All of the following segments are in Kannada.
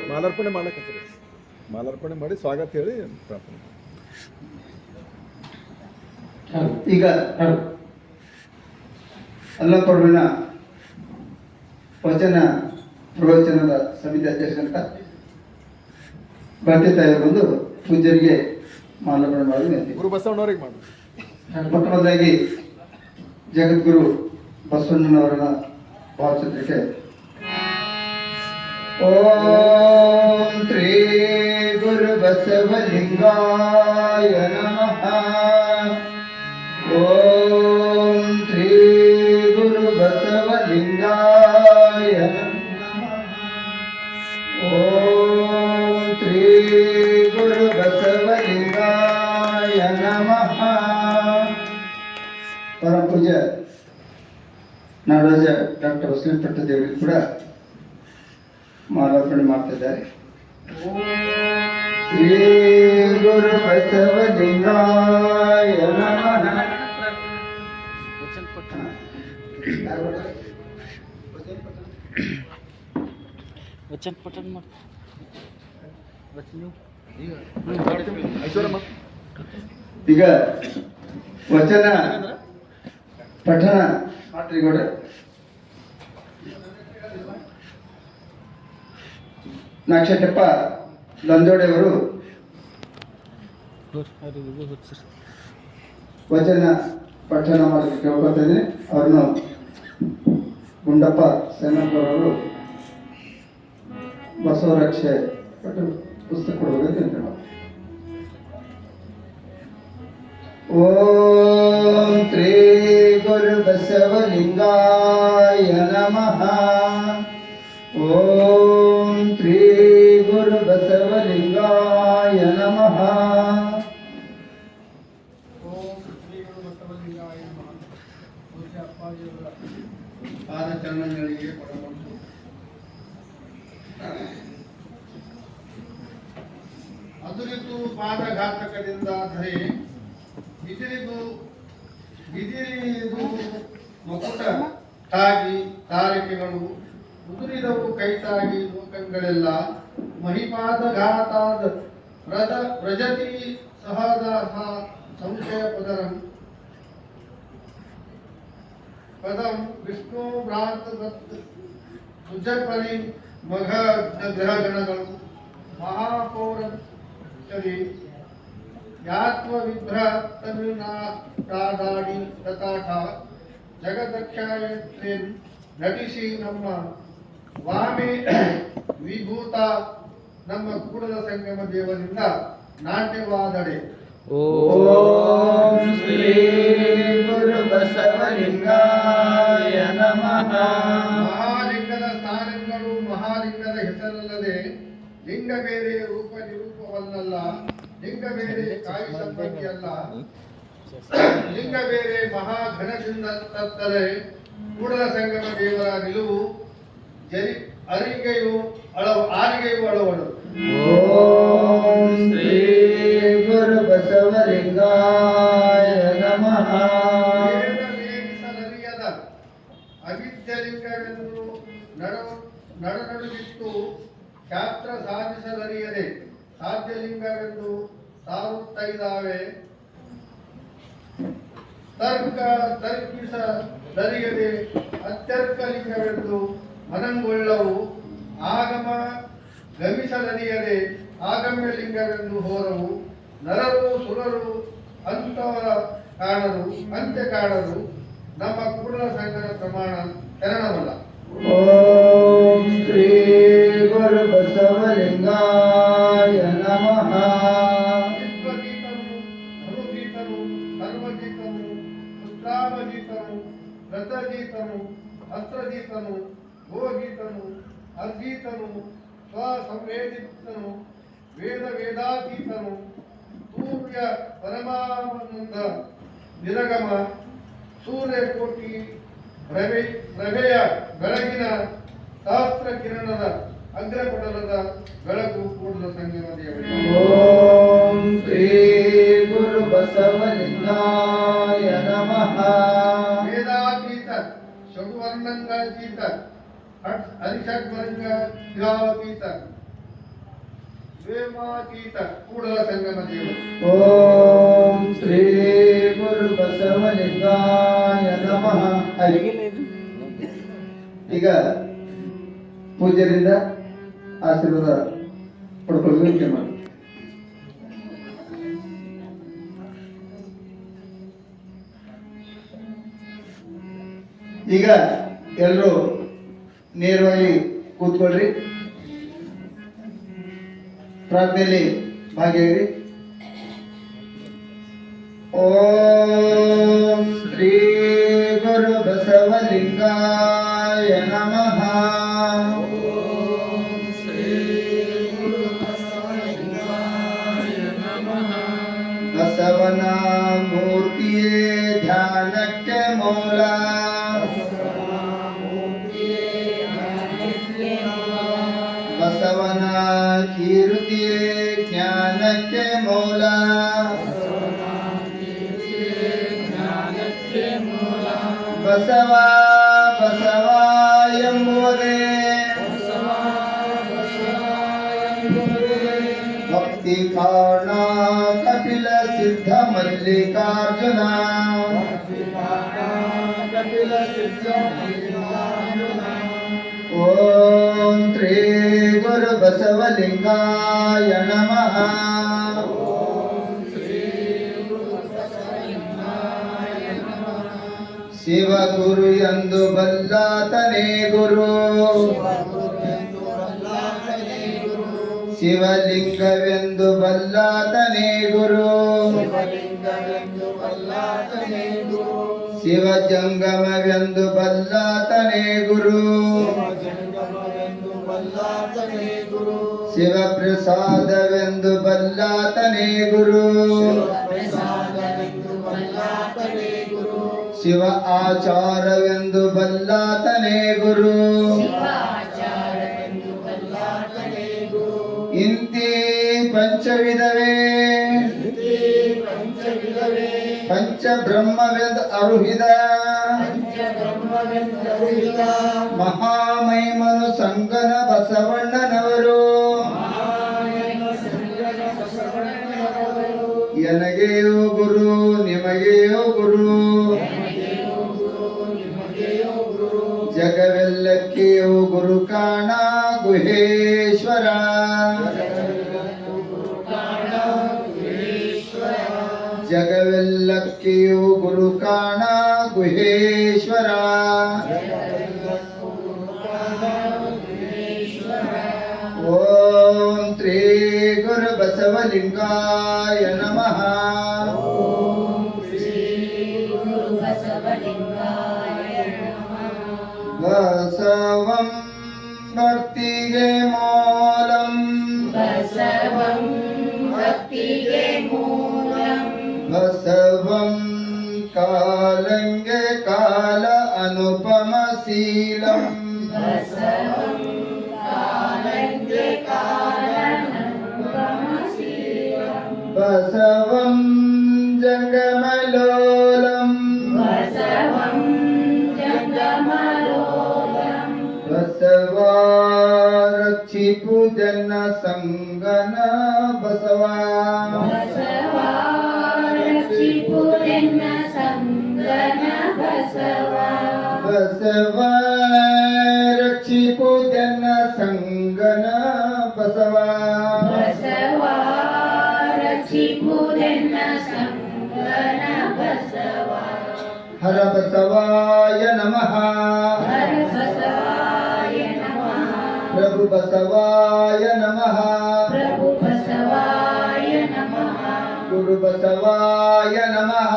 ಮಾಲಾರ್ಪಣೆ ಮಾಡಕತ್ತೀರಿ. ಮಾಲಾರ್ಪಣೆ ಮಾಡಿ ಸ್ವಾಗತ ಹೇಳಿ ಪ್ರಾರ್ಥನೆ. ಈಗ ಅಲ್ಲಪರ್ವಿನ ವಚನ ಪ್ರವಚನದ ಸಮಿತಿ ಅಧ್ಯಕ್ಷರಂತ ಭರ್ತಿ ಬಂದು ಪೂಜ್ಯರಿಗೆ ಮಾಲಾರ್ಪಣೆ ಮಾಡಿ ಗುರು ಬಸವಣ್ಣವ್ರಿಗೆ ಮಾಡಿ. ಮೊಟ್ಟಮೊದಲಾಗಿ ಜಗದ್ಗುರು ಬಸವಣ್ಣನವರ ಭಾವಚಿತ್ರಕ್ಕೆ ಓಂ ಶ್ರೀ ಗುರು ಬಸವಲಿಂಗಾಯ ನಮಃ. ಓಂ ಶ್ರೀ ಗುರು ಬಸವಲಿಂಗಾಯ ನಮಃ. ಓಂ ಶ್ರೀ ಗುರು ಬಸವಲಿಂಗಾಯ ನಮಃ. ಪರಮ ಪೂಜ್ಯ ನಾಡೋಜ ಡಾಕ್ಟರ್ ವಸಂತ ಪಟ್ಟದೇವರಿಗೆ ಕೂಡ ಮಾಲಾರ್ಪಣೆ ಮಾಡ್ತಿದ್ದಾರೆ. ಶ್ರೀ ಗುರು ಬಸವಲಿಂಗಾಯ ನಮಃ. ವಚನ ಪಠಣ ಮಾಡಿ. ಈಗ ವಚನ ಪಠಣ ಮಾಡ್ರಿ ಗೌಡ. ನಾಕ್ಷಟಪ್ಪ ಲಂದೋಡೆಯವರು ವಚನ ಪಠಣ ಮಾಡಲಿಕ್ಕೆ ಕೇಳ್ಕೊತಾ ಇದ್ದೀನಿ. ಅವ್ರನ್ನು ಗುಂಡಪ್ಪ ಸೇನಪ್ಪರವರು ಬಸವರಕ್ಷೆ ಪುಸ್ತಕ ಕೊಡಬೇಕು ಅಂತ. ಓಂ ಶ್ರೀ ಗುರು ಬಸವಲಿಂಗಾಯ ನಮಃ. ಓಂ ಶ್ರೀ ಗುರು ಬಸವಲಿಂಗಾಯ ನಮಃ. ಓಂ ಶ್ರೀ ಗುರು ಬಸವಲಿಂಗಾಯ ನಮಃ. ಪೂಜ್ಯ ಅಪ್ಪಾಜಿಯವರ ಪಾದಚರಣಗಳಿಗೆ ಕೊಡಬಹುದು. ಅದುರಿತು ಪಾದಘಾತಕದಿಂದ ಧರೆ ಬಿದಿರಿದು ಮಕುಟ ತಾಗಿ ತಾರಕೆಗಳು ಉದುರಿದವು ಕೈತಾಗಿ ಲೋಕಗಳೆಲ್ಲ ಮಹಿಪಾದಘಾತಾದ ವ್ರಜತಿ ಸಹದಾಹ ಸಂಶಯ ಪದಂ ವಿಷ್ಣು ಭ್ರಾಂತ ಸುಜಪರಿ ಮಘ ಗ್ರಹಗಣಗಳು ಮಹಾಪೌರ ಯಾತ್ವ ವಿಭ್ರ ತಮಿಳುನಾಡಿ ತಥಾಠ ಜಗದಕ್ಷಾಯತ್ರೇನ್ ನಟಿಸಿ ನಮ್ಮ ವಾಮೆ ವಿಭೂತ ನಮ್ಮ ಕೂಡಲ ಸಂಗಮ ದೇವರಿಂದ ನಾಟ್ಯವಾದಡೆ. ಓಂ ಶ್ರೀ ಗುರು ಬಸವಲಿಂಗಾಯ ನಮಃ. ಮಹಾಲಿಂಗದ ಸ್ಥಾನಗಳು ಮಹಾಲಿಂಗದ ಹೆಸರಲ್ಲದೆ ಲಿಂಗ ಬೇರೆ ರೂಪ ನಿರೂಪವನ್ನಲ್ಲ. ಲಿಂಗ ಬೇರೆ ಕಾಯಿ ಸಂಬಂಧಿಯಲ್ಲ. ಲಿಂಗ ಬೇರೆ ಮಹಾಘನದಿಂದ ತತ್ತರೆ ಕೂಡಲ ಸಂಗಮ ದೇವರ ನಿಲುವು ಆರಿಗೆಯು ಅಳವಡು. ಓಂ ಶ್ರೀ ಗುರು ಬಸವಲಿಂಗಾಯ ನಮಃ. ವೇದವೇದಿಸಲರಿಯದ ಅವಿದ್ಯಲಿಂಗವೆಂದು ನಡುಗಿಟ್ಟು ಶಾಸ್ತ್ರ ಸಾಧಿಸಲರಿಯದೆ ಸಾಧ್ಯಲಿಂಗವೆಂದು ಸಾರುತ್ತೈದಾವೆ. ತರ್ಕಿಸಲರಿಯದೆ ಅತ್ಯರ್ಕಲಿಂಗವೆಂದು ಮನಂಗೊಳ್ಳವು. ಆಗಮ ಗಮಿಸಲರಿಯದೆ ಆಗಮ್ಯ ಲಿಂಗವೆಂದು ಹೋರವು. ನರರು ಸುರರು ಅಂತವರ ಕಾಣರು ಅಂತ್ಯ ಕಾಣರು. ನಮ್ಮ ಕೂಡಲ ಸಂಘದ ಪ್ರಮಾಣ ಶರಣವಲ್ಲ. ಓಂ ಶ್ರೀ ಗುರು ಬಸವಲಿಂಗಾಯ ನಮಃ. ವಿಶ್ವಗೀತನು ಧನುಗೀತನು ಸರ್ವಗೀತನು ಸುಶ್ರಾಮಗೀತನು ರಥಗೀತನು ಅಸ್ತ್ರಗೀತನು ಗೋಗೀತನು ಅರ್ಗೀತನು ಸ್ವಸಂವೇದಿತನು ವೇದಾತೀತನು ಸೂರ್ಯ ಪರಮಾನಂದ ನಿರಗಮ ಸೂರ್ಯಕೋಟಿ ಪ್ರಭೆಯ ಬೆಳಗಿನ ಸಹಸ್ರ ಕಿರಣದ ಅಗ್ರಪಟಲದ ಬೆಳಕು ಕೂಡಲ ಸಂಗಮ ದೇವರಿಗೆ. ಓಂ ಶ್ರೀ ಗುರು ಬಸವಲಿಂಗಾಯ ನಮಃ. ವೇದಾತೀತ ಶಗುವರ್ಣಂಗಾತೀತ ಷಡ್ಭಂಗ ದ್ವಿರಾತೀತ ದ್ವೇಮಾತೀತ ಕೂಡಲ ಸಂಗಮ ದೇವರು. ಓಂ ಶ್ರೀ ಗುರು ಬಸವಲಿಂಗಾಯ ನಮಃ. ಈಗ ಪೂಜ್ಯರಿಂದ ಆಶೀರ್ವಾದ ಪಡ್ಕೊಳ್ಳೋಕೆ ಮಾಡಿ. ಈಗ ಎಲ್ಲರೂ ನೇರವಾಗಿ ಕೂತ್ಕೊಳ್ರಿ, ಪ್ರಾರ್ಥನೆಯಲ್ಲಿ ಭಾಗಿಯಾಗಿರಿ. ಓಂ ಶ್ರೀ ಗುರು ಬಸವಲಿಂಗಾಯ ನಮಃ. ಬಸವನ ಮೂರ್ತಿಯೇ ಧ್ಯಾನಕ್ಕೆ ಮೂಲ, ಬಸವನ ಕೀರ್ತಿಯೇ ಜ್ಞಾನಕ್ಕೆ ಮೂಲ, ಬಸವ ಬಸವ ಎಂಬುವುದೇ ಭಕ್ತಿ ಕಾರಣ ಕಪಿಲ ಸಿದ್ಧ ಮಲ್ಲಿಕಾರ್ಜುನ. ಓಂ ಶ್ರೀ ಗುರು ಬಸವಲಿಂಗಾಯ ನಮಃ. ಶಿವ ಗುರು ಎಂದು ಬಲ್ಲಾತನೇ ಗುರು, ಶಿವಲಿಂಗವೆಂದು ಬಲ್ಲಾತನೇ ಗುರು, ಶಿವ ಜಂಗಮವೆಂದು ಬಲ್ಲಾತನೇ ಗುರು, ಶಿವ ಪ್ರಸಾದವೆಂದು ಬಲ್ಲಾತನೇ ಗುರು, ಶಿವ ಆಚಾರವೆಂದು ಬಲ್ಲಾತನೇ ಗುರು. ಇಂತಿ ಪಂಚವಿಧವೇ ಪಂಚ ಬ್ರಹ್ಮವೆಂದು ಅರುಹಿದ, ಮಹಾಮಹಿಮನು ಸಂಗನ ಬಸವಣ್ಣನವರು. ಎನಗೆಯೋ ಗುರು ನಿಮಗೆಯೋ ಗುರು, ಜಗವೆಲ್ಲಕ್ಕೆಯೋ ಗುರು ಕಾಣ ಗುಹೇಶ್ವರ. ಜಗವೆಲ್ಲಕ್ಕೆಯೋ ಗುರು ಕಾಣ ಗುಹೇಶ್ವರ. ಓಂ ಶ್ರೀ ಗುರು ಬಸವಲಿಂಗಾಯ ನಮಃ. ಬಸವಂ ಭಕ್ತಿಗೆ ಮೂಲಂ, ಬಸವಂ ಕಾಲಂಗೆ ಕಾಲ ಅನುಪಮ ಶೀಲಂ, ಬಸವಂ ಜಂಗಮಲೋಲಂ, ಬಸವ ರಕ್ಷಿಪು ಜನ ಸಂಗನ ಬಸವ, ಬಸವ ರಕ್ಷಿಪು ಜನ ಸಂಗನ ಬಸವ, ಹರ ಬಸವಾಯ ನಮಃ. ಪ್ರಭು ಬಸವಾಯ ನಮಃ. ಗುರು ಬಸವಾಯ ನಮಃ.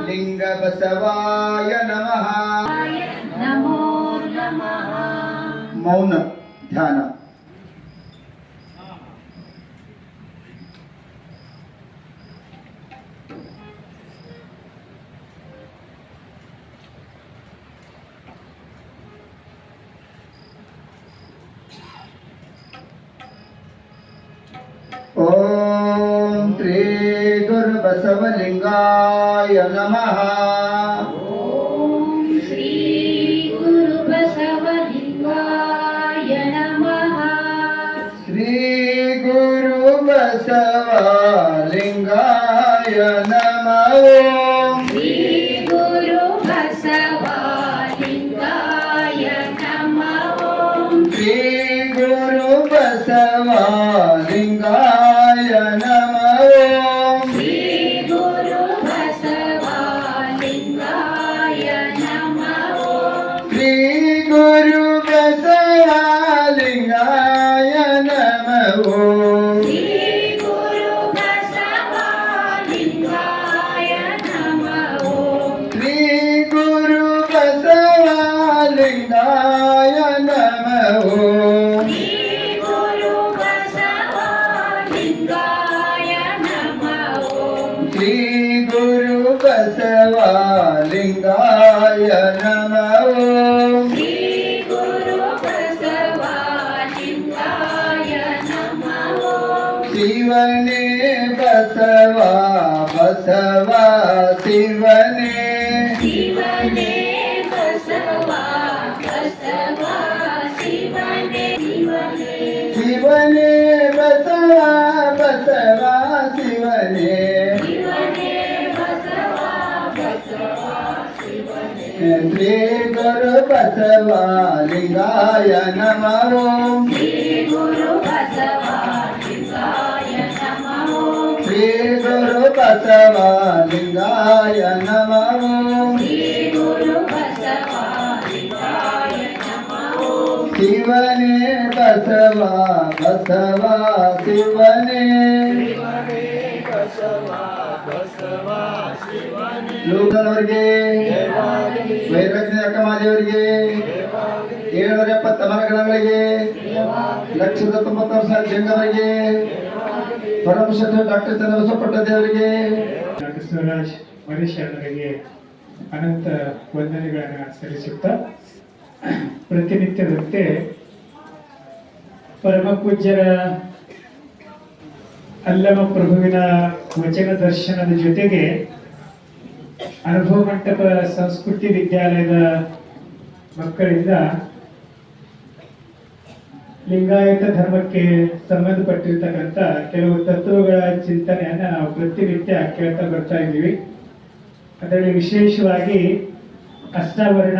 ಲಿಂಗ ಬಸವಾಯ ನಮಃ. ಮೌನ ಧ್ಯಾನ. ಓಂ ಶ್ರೀ ಗುರು ಬಸವಲಿಂಗಾಯ ನಮಃ. ಓಂ ಶ್ರೀ ಬಸವಲಿಂಗಾಯ ನಮೋ ಶ್ರೀ ಗುರು ಬಸವಲಿಂಗಾಯ ನಮೋ ಶ್ರೀ ಗುರು ಬಸವಲಿಂಗಾಯ ನಮೋ ಶ್ರೀ ಗುರು ಬಸವಲಿಂಗಾಯ ನಮೋ ಶ್ರೀ ಗುರು ಬಸವಲಿಂಗಾಯ ನಮೋ ಶ್ರೀ ಗುರು ಬಸವಲಿಂಗಾಯ ನಮೋ ಶ್ರೀ ಗುರು ಬಸವಲಿಂಗಾಯ ನಮೋ ಶ್ರೀ ಗುರು ಬಸವಲಿಂಗಾಯ ನಮೋ ಶಿವನೇ ಬಸವ ಬಸವ ಶಿವನೇ ಶಿವನೇ ಬಸವ ಬಸವ ಶಿವನೇ ಶಿವನೇ ಶಿವನೇ ಬಸವ ಬಸವ ಶಿವನೇ ಶಿವನೇ ಬಸವ ಬಸವ ಶಿವನೇ ಶ್ರೀ ಗುರು ಬಸವಲಿಂಗಾಯ ನಮೋ ಶ್ರೀ ಗುರು ಬಸವಲಿಂಗಾಯ ನಮೋ ಶ್ರೀ ಗುರು ಬಸವಲಿಂಗಾಯ ನಮೋ ಶ್ರೀ ಗುರು ಬಸವಲಿಂಗಾಯ ನಮೋ ಶಿವನೇ ಬಸವ ಬಸವ ಶಿವನೇ ಲೋಕದವರಿಗೆ ವೈರಜ್ಞ ಅಕ್ಕಮಾದೇವರಿಗೆ 770 ಮರಗಳಿಗೆ 1,90,000 ಜಂಗಮರಿಗೆ ಪರಮಶಕ್ತ ಡಾಕ್ಟರ್ ಚಂದ್ರಬಸವಪಟ್ಟ ದೇವರಿಗೆ ಡಾಕ್ಟರ್ ಶಿವರಾಜ್ ಮರಿಶರಣರಿಗೆ ಅನಂತ ವಂದನೆಗಳನ್ನು ಸಲ್ಲಿಸುತ್ತಾ ಪ್ರತಿನಿತ್ಯದಂತೆ ಪರಮ ಪೂಜ್ಯರ ಅಲ್ಲಮ ಪ್ರಭುವಿನ ವಚನ ದರ್ಶನದ ಜೊತೆಗೆ ಅನುಭವ ಮಂಟಪ ಸಂಸ್ಕೃತಿ ವಿದ್ಯಾಲಯದ ಮಕ್ಕಳಿಂದ ಲಿಂಗಾಯತ ಧರ್ಮಕ್ಕೆ ಸಂಬಂಧಪಟ್ಟಿರ್ತಕ್ಕಂಥ ಕೆಲವು ತತ್ವಗಳ ಚಿಂತನೆಯನ್ನ ನಾವು ಪ್ರತಿನಿತ್ಯ ಕೇಳ್ತಾ ಬರ್ತಾ ಇದ್ದೀವಿ. ಅದರಲ್ಲಿ ವಿಶೇಷವಾಗಿ ಅಷ್ಟಾವರಣ,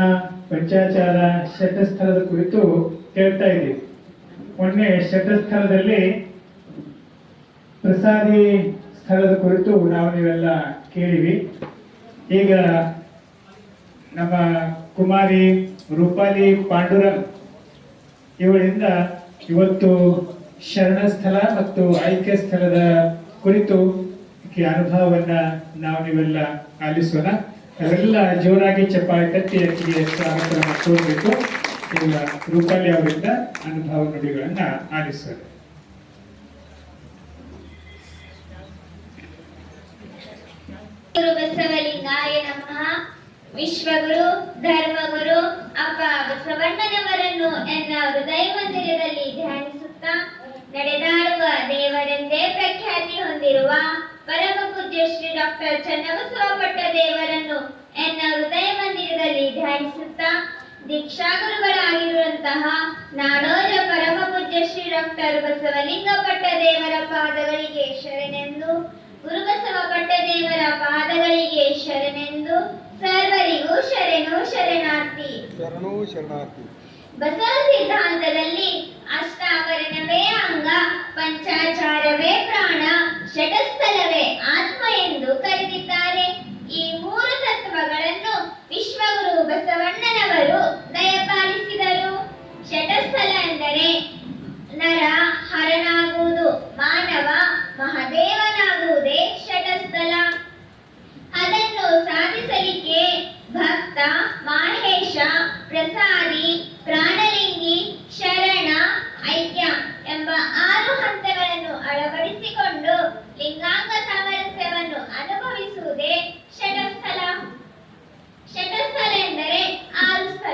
ಪಂಚಾಚಾರ, ಶತಸ್ಥಲದ ಕುರಿತು ಕೇಳ್ತಾ ಇದ್ದೀವಿ. ಮೊನ್ನೆ ಶತಸ್ಥಲದಲ್ಲಿ ಪ್ರಸಾದಿ ಸ್ಥಳದ ಕುರಿತು ನೀವೆಲ್ಲ ಕೇಳಿವಿ. ಈಗ ನಮ್ಮ ಕುಮಾರಿ ರೂಪಾಲಿ ಪಾಂಡುರಂಗ್ ಇವಳಿಂದ ಇವತ್ತು ಶರಣಸ್ಥಳ ಮತ್ತು ಐಕ್ಯ ಸ್ಥಳದ ಕುರಿತು ಅನುಭವವನ್ನ ನೀವೆಲ್ಲ ಆಲಿಸೋಣ. ಅವೆಲ್ಲ ಜೋರಾಗಿ ಚಪ್ಪಾಳೆ ತಟ್ಟಿ ಅಕ್ಕಿಗೆ ಸ್ವಾಗತವನ್ನು ಕೋರಬೇಕು. ಈಗ ರೂಪಾಲಿ ಅವರಿಂದ ಅನುಭವ ನುಡಿಗಳನ್ನ ಆಲಿಸೋಣ. ಗುರು ಬಸವಲಿಂಗಾಯ ನಮಃ. ವಿಶ್ವಗುರು ಧರ್ಮಗುರು ಅಪ್ಪ ಬಸವಣ್ಣನವರನ್ನು ಎನ್ನ ಹೃದಯ ಮಂದಿರದಲ್ಲಿ ಧ್ಯಾನಿಸುತ್ತಾ ನಡೆದಾಡುವ ದೇವರೆಂದೇ ಪ್ರಖ್ಯಾತಿ ಹೊಂದಿರುವ ಪರಮ ಪೂಜ್ಯ ಶ್ರೀ ಡಾಕ್ಟರ್ ಚನ್ನಬಸವಪಟ್ಟ ದೇವರನ್ನು ಎನ್ನ ಹೃದಯ ಮಂದಿರದಲ್ಲಿ ಧ್ಯಾನಿಸುತ್ತಾ ದೀಕ್ಷಾಗುರುಗಳಾಗಿರುವಂತಹ ನಾಡೋಜ ಪರಮ ಪೂಜ್ಯ ಶ್ರೀ ಡಾಕ್ಟರ್ ಬಸವಲಿಂಗಪಟ್ಟ ದೇವರ ಪಾದಗಳಿಗೆ ಶರಣೆಂದು, ಗುರುಬಸವ ಪಟ್ಟದೇವರ ಪಾದಗಳಿಗೆ ಶರಣೆಂದು ಸರ್ವರಿಗೂ ಶರಣು ಶರಣಾರ್ಥಿ. ಶರಣು ಶರಣಾರ್ಥಿ. ಬಸವ ಸಿದ್ಧಾಂತದಲ್ಲಿ ಅಷ್ಟಾವರಣವೇ ಅಂಗ, ಪಂಚಾಚಾರವೇ ಪ್ರಾಣ, ಷಟಸ್ಥಲವೇ ಆತ್ಮ ಎಂದು ಕರೆದಿದ್ದಾರೆ. ಈ ಮೂರು ತತ್ವಗಳನ್ನು ವಿಶ್ವಗುರು ಬಸವಣ್ಣನವರು ದಯಪಾಲಿಸಿದರು. ಷಟಸ್ಥಲ ಎಂದರೆ ನರ ಹರನಾಗುವುದು, ಮಾನವ ಮಹಾದೇವನಾಗುವುದೇ ಷಟಸ್ಥಲ. ಅದನ್ನು ಸಾಧಿಸಲಿಕ್ಕೆ ಭಕ್ತ, ಮಾಹೇಶ, ಪ್ರಸಾದಿ, ಪ್ರಾಣಲಿಂಗಿ, ಶರಣ, ಐಕ್ಯ ಎಂಬ 6 ಹಂತಗಳನ್ನು ಅಳವಡಿಸಿಕೊಂಡು ಲಿಂಗಾಂಗ ಸಾಮರಸ್ಯವನ್ನು ಅನುಭವಿಸುವುದೇ ಷಟಸ್ಥಲ. ಷಟಸ್ಥಲ ಎಂದರೆ 6 ಸ್ಥಳ.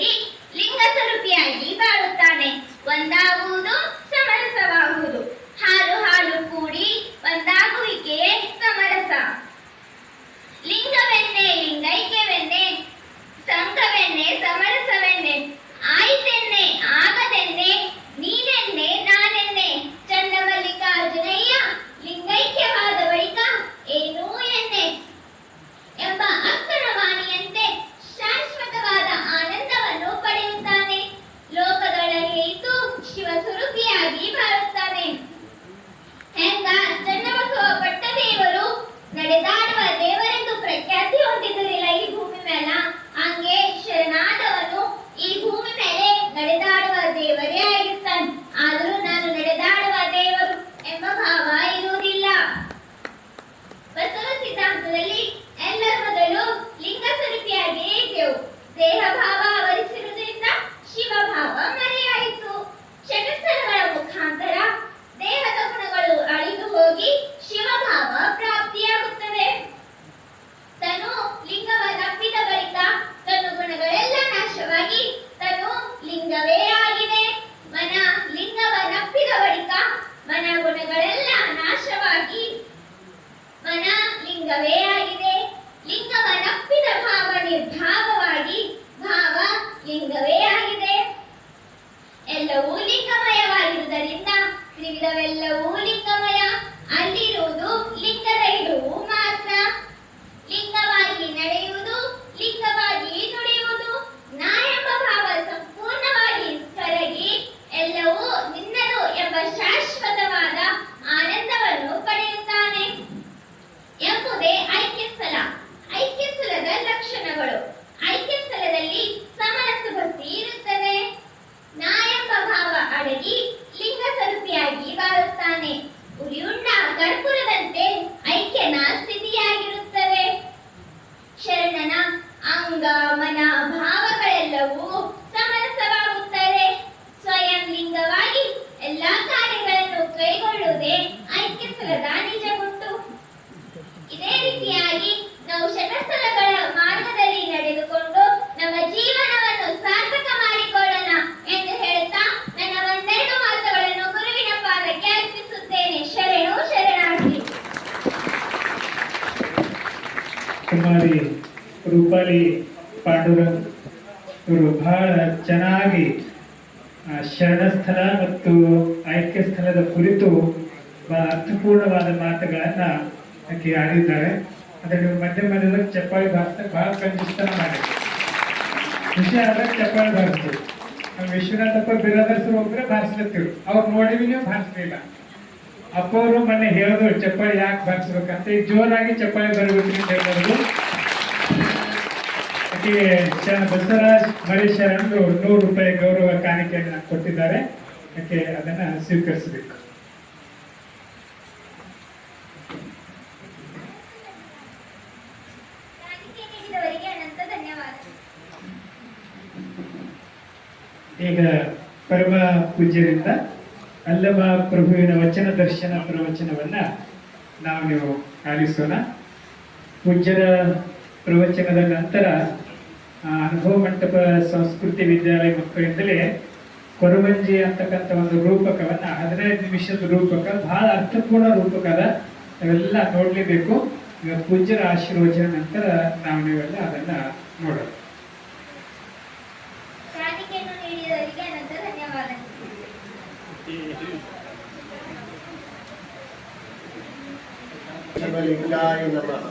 ಅಡಗಿ ಲಿಂಗ ಸ್ವರೂಪಿಯಾಗಿ ಬಾಳುತ್ತಾನೆ. ಒಂದಾಗುವುದು ಸಮರಸವಾಗುವುದು. ಹಾಲು ಹಾಲು ಕೂಡಿ ಒಂದಾಗುವಿಕೆಯೇ ಸಮರಸ. ಲಿಂಗವೆನ್ನೆ ಲಿಂಗೈಕ್ಯವೆನ್ನೆ, ಸಂಘವೆನ್ನೆ ಸಮರಸವೆನ್ನೆ, ಆಯ್ತೆನ್ನೆ ಆಗದೆನ್ನೆ, ನೀನೆನ್ನೆ ನಾನೆನ್ನೆ, ಚನ್ನಮಲ್ಲಿಕಾರ್ಜುನಯ್ಯ ಲಿಂಗೈಕ್ಯವಾದ ಬಳಿಕ ಏನೂ ಎನ್ನೆ ಎಂಬ ಅಕ್ಕನ ವಾಣಿಯಂತೆ ಶಾಶ್ವತವಾದ ಆನಂದವನ್ನು ಪಡೆಯುತ್ತಾನೆ. ಲೋಕದೊಳಗೆ ಇದ್ದು ಶಿವ ಸ್ವರೂಪಿಯಾಗಿ ಬಾಳುತ್ತಾನೆ. ಹೆಂಗ ಚನ್ನಬಸವ ಪಟ್ಟ ದೇವರು ನಡೆದಾಡುವ ದೇವರೆಂದು ಪ್ರಖ್ಯಾತಿ ಹೊಂದಿದ್ದಿರಲಿಲ್ಲ ಈ ಭೂಮಿ ಮೇಲ, ಹಂಗೆ ಶರಣಾದವನು ಈ ಭೂಮಿ ಮೇಲೆ ನಡೆದಾಡುವ ದೇವರೇ ಆಗಿರ್ತಾನೆ. ಆದರೂ ನಾನು ನಡೆದಾಡುವ ದೇವರು ಎಂಬ ಭಾವ ಇರುವುದಿಲ್ಲ. ಬಸವ ಸಿದ್ಧಾಂತದಲ್ಲಿ ಎಲ್ಲರ ಮೊದಲು ಲಿಂಗ ಸ್ವರೂಪಿಯಾಗಿಯೇ ಇದ್ದೆವು. ದೇಹ ಭಾವ ಆವರಿಸಿರುವುದರಿಂದ ಶಿವ ಭಾವ ಮರೆಯಾಯಿತು. ಷಟಸ್ಥಲಗಳ ಮುಖಾಂತರ ದೇಹದ ಗುಣಗಳು ಅಳಿದು ಹೋಗಿ ಶಿವಭಾವ ಪ್ರಾಪ್ತಿಯಾಗುತ್ತದೆ. ತನು ಲಿಂಗವನ್ನಪ್ಪಿದ ಬಳಿಕ ತನು ಗುಣಗಳೆಲ್ಲ ನಾಶವಾಗಿ ತನು ಲಿಂಗವೇ ಆಗಿದೆ. ಮನ ಲಿಂಗವನ್ನಪ್ಪಿದ ಬಳಿಕ ಮನ ಗುಣಗಳೆಲ್ಲ ನಾಶವಾಗಿ ಮನ ಲಿಂಗವೇ ಆಗಿದೆ. ಲಿಂಗವನ್ನಪ್ಪಿದ ಭಾವ ನಿರ್ಭಾವವಾಗಿ ಭಾವ ಲಿಂಗವೇ ಆಗಿದೆ. ಎಲ್ಲವೂ ಲಿಂಗಮಯವಾಗಿರುವುದರಿಂದ ತ್ರಿವಿಧವೆಲ್ಲವೂ ಲಿಂಗಮಯ. ಅಲ್ಲಿರುವುದು ಲಿಂಗದ ಹಿಡುವು ಮಾತ್ರ. ಲಿಂಗವಾಗಿ ನಡೆಯುವುದು, ಲಿಂಗವಾಗಿ ನುಡಿಯುವುದು. ನಾ ಎಂಬ ಭಾವ ಸಂಪೂರ್ಣವಾಗಿ ಕರಗಿ ಎಲ್ಲವೂ ನಿನ್ನದು ಎಂಬ ಶಾಶ್ವತವಾದ ಆನಂದವನ್ನು ಪಡೆಯುತ್ತಾನೆ ಎಂಬುದೇ ಐಕ್ಯಸ್ಥಲ. ಐಕ್ಯಸ್ಥಲದ ಲಕ್ಷಣಗಳು. ಐಕ್ಯಸ್ಥಲದಲ್ಲಿ ಸಮರಸ ಭಕ್ತಿ ಇರುತ್ತದೆ. ನಾ ಎಂಬ ಭಾವ ಅಡಗಿ ಲಿಂಗ ಸ್ವರೂಪಿಯಾಗಿ ಬಾಳುತ್ತಾನೆ. ಉರಿಯುಂಡ ಕರ್ಪೂರದಂತೆ ಐಕ್ಯನ ಸ್ಥಿತಿಯಾಗಿರುತ್ತದೆ. ಶರಣನ ಅಂಗ ಮನ ಭಾವಗಳೆಲ್ಲವೂ ಸಮರಸವಾಗುತ್ತದೆ. ಸ್ವಯಂ ಲಿಂಗವಾಗಿ ಎಲ್ಲಾ ಕಾರ್ಯಗಳನ್ನು ಕೈಗೊಳ್ಳುವುದೇ ಐಕ್ಯಸ್ಥಲದ ನಿಜ ಗುಟ್ಟು. ಇದೇ ರೀತಿಯಾಗಿ ನಾವು ಷಟಸ್ಥಲಗಳ ಮಾರ್ಗದಲ್ಲಿ ನಡೆದುಕೊಂಡು ನಮ್ಮ ಜೀವನವನ್ನು ಸಾರ್ಥಕ ಮಾಡಿಕೊಳ್ಳೋಣ ಎಂದು ಹೇಳುತ್ತಾ ನನ್ನ ಒಂದೆರಡು ಮಾತುಗಳನ್ನು ಗುರುವಿನ ಪಾದಕ್ಕೆ ಅರ್ಪಿಸುತ್ತೇನೆ. ಶರಣು ಶರಣಾರ್ಥಿ. ಕುಮಾರಿ ರೂಪಾಲಿ ಪಾಂಡುರಂಗ್ ಇವರು ಬಹಳ ಚೆನ್ನಾಗಿ ಶರಣಸ್ಥಳ ಮತ್ತು ಐಕ್ಯ ಸ್ಥಳದ ಕುರಿತು ಬಹಳ ಅರ್ಥಪೂರ್ಣವಾದ ಮಾತುಗಳನ್ನ ಆಕೆ ಆಡಿದ್ದಾರೆ. ಅದನ್ನು ಮಧ್ಯ ಮಧ್ಯದಲ್ಲಿ ಚಪ್ಪಾಳಿ ಭಾರಿಸ್ತಾ ಬಹಳ ಕಂಜಿಸ್ತನ ಮಾಡಿ ವಿಷಯ ಆದಾಗ ಚಪ್ಪಾಳಿ ಭಾರಿಸ್ತೀವಿ. ನಮ್ಮ ವಿಶ್ವನಾಥಪ್ಪ ಬಿರಾದರ್ಸರು ಒಬ್ಬರೇ ಭಾರಿಸ್ಲತ್ತೀವಿ. ಅವ್ರು ನೋಡಿವಿ ನೀವು ಭಾರಿಸ್ಲಿಲ್ಲ. ಅಪ್ಪ ಅವರು ಮೊನ್ನೆ ಹೇಳಿದ್ರು ಚಪ್ಪಾಳಿ ಯಾಕೆ ಭಾರಿಸ್ಬೇಕಂತ. ಈಗ ಜೋರಾಗಿ ಚಪ್ಪಾಳಿ ಬರಬೇಕು ಅಂತ ಹೇಳಿದ್ರು. ಬಸವರಾಜ್ ಮರೇಶರನ್ನು 100 ರೂಪಾಯಿ ಗೌರವ ಕಾಣಿಕೆಯನ್ನು ಕೊಟ್ಟಿದ್ದಾರೆ. ಯಾಕೆ ಅದನ್ನ ಸ್ವೀಕರಿಸಬೇಕು. ಕಾಣಿಕೆ ನೀಡಿದವರಿಗೆ ಅನಂತ ಧನ್ಯವಾದಗಳು. ಈಗ ಪರಮ ಪೂಜ್ಯರಿಂದ ಅಲ್ಲಮ ಪ್ರಭುವಿನ ವಚನ ದರ್ಶನ ಪ್ರವಚನವನ್ನ ನೀವು ಆಲಿಸೋಣ. ಪೂಜ್ಯರ ಪ್ರವಚನದ ನಂತರ ಅನುಭವ ಮಂಟಪ ಸಂಸ್ಕೃತಿ ವಿದ್ಯಾಲಯ ಮಕ್ಕಳಿಂದಲೇ ಕೊರವಂಜಿ ಅಂತಕ್ಕಂಥ ಒಂದು ರೂಪಕವನ್ನ 15 ನಿಮಿಷದ ರೂಪಕ, ಬಹಳ ಅರ್ಥಪೂರ್ಣ ರೂಪಕ ಅದ. ನಾವೆಲ್ಲ ನೋಡ್ಲೇಬೇಕು. ಈಗ ಪೂಜ್ಯರ ಆಶೀರ್ವಚನ ನಂತರ ನೀವೆಲ್ಲ ಅದನ್ನ ನೋಡೋಣ. ಕಾಣಿಕೆಯನ್ನು ನೀಡಿದವರಿಗೆ ಅನಂತ ಧನ್ಯವಾದಗಳು. ಶಿವಲಿಂಗಾಯ ನಮಃ.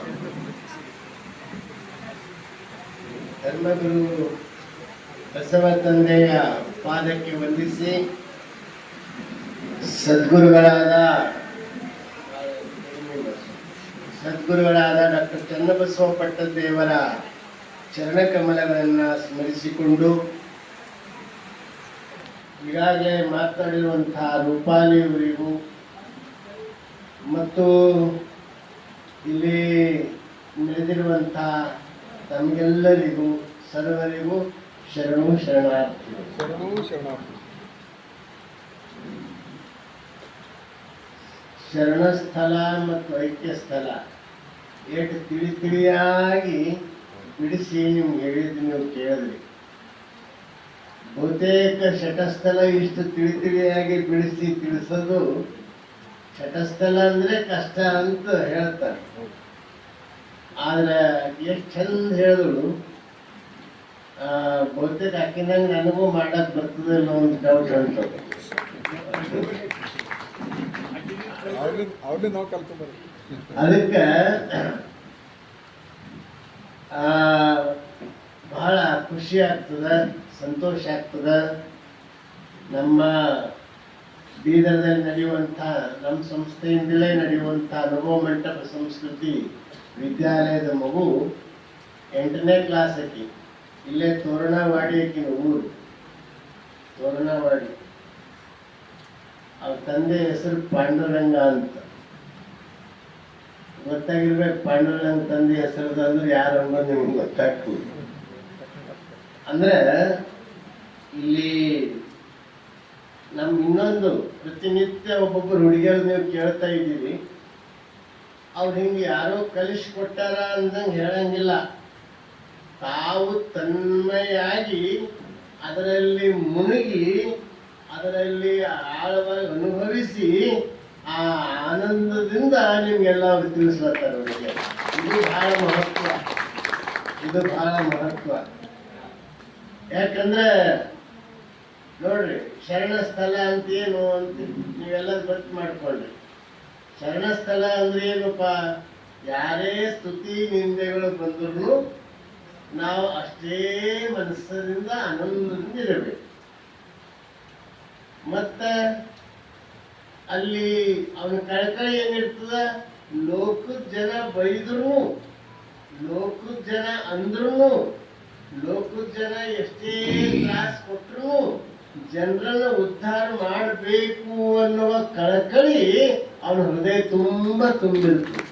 ಧರ್ಮಗುರು ಬಸವ ತಂದೆಯ ಪಾದಕ್ಕೆ ವಂದಿಸಿ ಸದ್ಗುರುಗಳಾದ ಡಾಕ್ಟರ್ ಚನ್ನಬಸವ ಪಟ್ಟದೇವರ ಚರಣಕಮಲಗಳನ್ನು ಸ್ಮರಿಸಿಕೊಂಡು ಈಗಾಗಲೇ ಮಾತನಾಡಿರುವಂತಹ ರೂಪಾಲಿಯವರಿಗೂ ಮತ್ತು ಇಲ್ಲಿ ನಡೆದಿರುವಂತಹ ತಮಗೆಲ್ಲರಿಗೂ ಸರ್ವರಿಗೂ ಶರಣು ಶರಣಾರ್ಥಿಗಳು. ಶರಣು ಶರಣಾರ್ಥಿ. ಶರಣಸ್ಥಳ ಮತ್ತು ಐಕ್ಯ ಸ್ಥಳ ಎಷ್ಟು ತಿಳಿಯಾಗಿ ಬಿಡಿಸಿ ನಿಮ್ಗೆ ಹೇಳಿದ್ದು ನೀವು ಕೇಳಿದ್ರಿ. ಬಹುತೇಕ ಶಟಸ್ಥಲ ಇಷ್ಟು ತಿಳಿಯಾಗಿ ತಿಳಿಸೋದು, ಶಟಸ್ಥಲ ಅಂದ್ರೆ ಕಷ್ಟ ಅಂತ ಹೇಳ್ತಾರೆ. ಆದ್ರೆ ಎಷ್ಟು ಚಂದ ಹೇಳಿದ್ರು, ಬಹುತೇಕ ಅಕ್ಕಿನಂಗೆ ನನಗೂ ಮಾಡಕ್ ಬರ್ತದೆ ಅನ್ನೋ ಒಂದು ಡೌಟ್ ಅಂತ. ಅವ್ರನ್ನೇ ನಾವು ಕಲ್ತ್ಕೊಂಡ್ಬರ್ತೀವಿ. ಅದಕ್ಕೆ ಬಹಳ ಖುಷಿ ಆಗ್ತದ, ಸಂತೋಷ ಆಗ್ತದ. ನಮ್ಮ ಬೀದರ್ದಲ್ಲಿ ನಡೆಯುವಂಥ, ನಮ್ಮ ಸಂಸ್ಥೆಯಿಂದಲೇ ನಡೆಯುವಂಥ ಅನುಭವ ಮಂಟಪ ಸಂಸ್ಕೃತಿ ವಿದ್ಯಾಲಯದ ಮಗು 8ನೇ ಕ್ಲಾಸ್ ಆಕಿ. ಇಲ್ಲೇ ತೋರಣವಾಡಿ ಆಕಿನ ಊರು, ತೋರಣವಾಡಿ. ಅವ್ರ ತಂದೆ ಹೆಸರು ಪಾಂಡುರಂಗ ಅಂತ. ಗೊತ್ತಾಗಿರ್ಬೇಕು, ಪಾಂಡುರಂಗ ತಂದೆ ಹೆಸರು ಅಂದ್ರೆ ಯಾರು ಅನ್ನೋದು ನಿಮ್ಗೆ ಗೊತ್ತಾಗ್ತದೆ. ಅಂದ್ರೆ ಇಲ್ಲಿ ನಮ್ ಇನ್ನೊಂದು ಪ್ರತಿನಿತ್ಯ ಒಬ್ಬೊಬ್ಬರು ಹುಡುಗಿಯರು ನೀವು ಕೇಳ್ತಾ ಇದ್ದೀರಿ, ಅವ್ರು ಹಿಂಗೆ ಯಾರೋ ಕಲಿಸ್ಕೊಟ್ಟಾರ ಅಂದಂಗೆ ಹೇಳಂಗಿಲ್ಲ. ತಾವು ತನ್ಮಯಾಗಿ ಅದರಲ್ಲಿ ಮುಳುಗಿ ಅದರಲ್ಲಿ ಆಳವಾಗಿ ಅನುಭವಿಸಿ ಆ ಆನಂದದಿಂದ ನಿಮ್ಗೆಲ್ಲ ಅವ್ರು ತಿಳಿಸ್ಲತ್ತಾರೆ. ಅವರಿಗೆ ಇದು ಬಹಳ ಮಹತ್ವ, ಇದು ಬಹಳ ಮಹತ್ವ. ಯಾಕಂದ್ರೆ ನೋಡ್ರಿ, ಶರಣ ಸ್ಥಳ ಅಂತ ಏನು ಅಂತ ನೀವೆಲ್ಲ ಗೊತ್ತು ಮಾಡ್ಕೊಳ್ರಿ. ಶರಣ ಸ್ಥಳ ಅಂದ್ರೆ ಏನಪ್ಪ, ಯಾರೇ ಸ್ತುತಿ ನಿಂದೆಗಳು ಬಂದ್ರು ನಾವು ಅಷ್ಟೇ ಮನಸ್ಸಿನಿಂದ ಆನಂದದಿಂದ ಇರಬೇಕು. ಮತ್ತ ಅಲ್ಲಿ ಅವನ ಕಳಕಳಿ ಏನಿರ್ತದ, ಲೋಕದ ಜನ ಬೈದ್ರು, ಲೋಕದ ಜನ ಅಂದ್ರು, ಲೋಕದ ಜನ ಎಷ್ಟೇ ತ್ರಾಸ ಕೊಟ್ರು ಜನರನ್ನ ಉದ್ಧಾರ ಮಾಡಬೇಕು ಅನ್ನುವ ಕಳಕಳಿ ಅವನ ಹೃದಯ ತುಂಬಿರ್ತದೆ.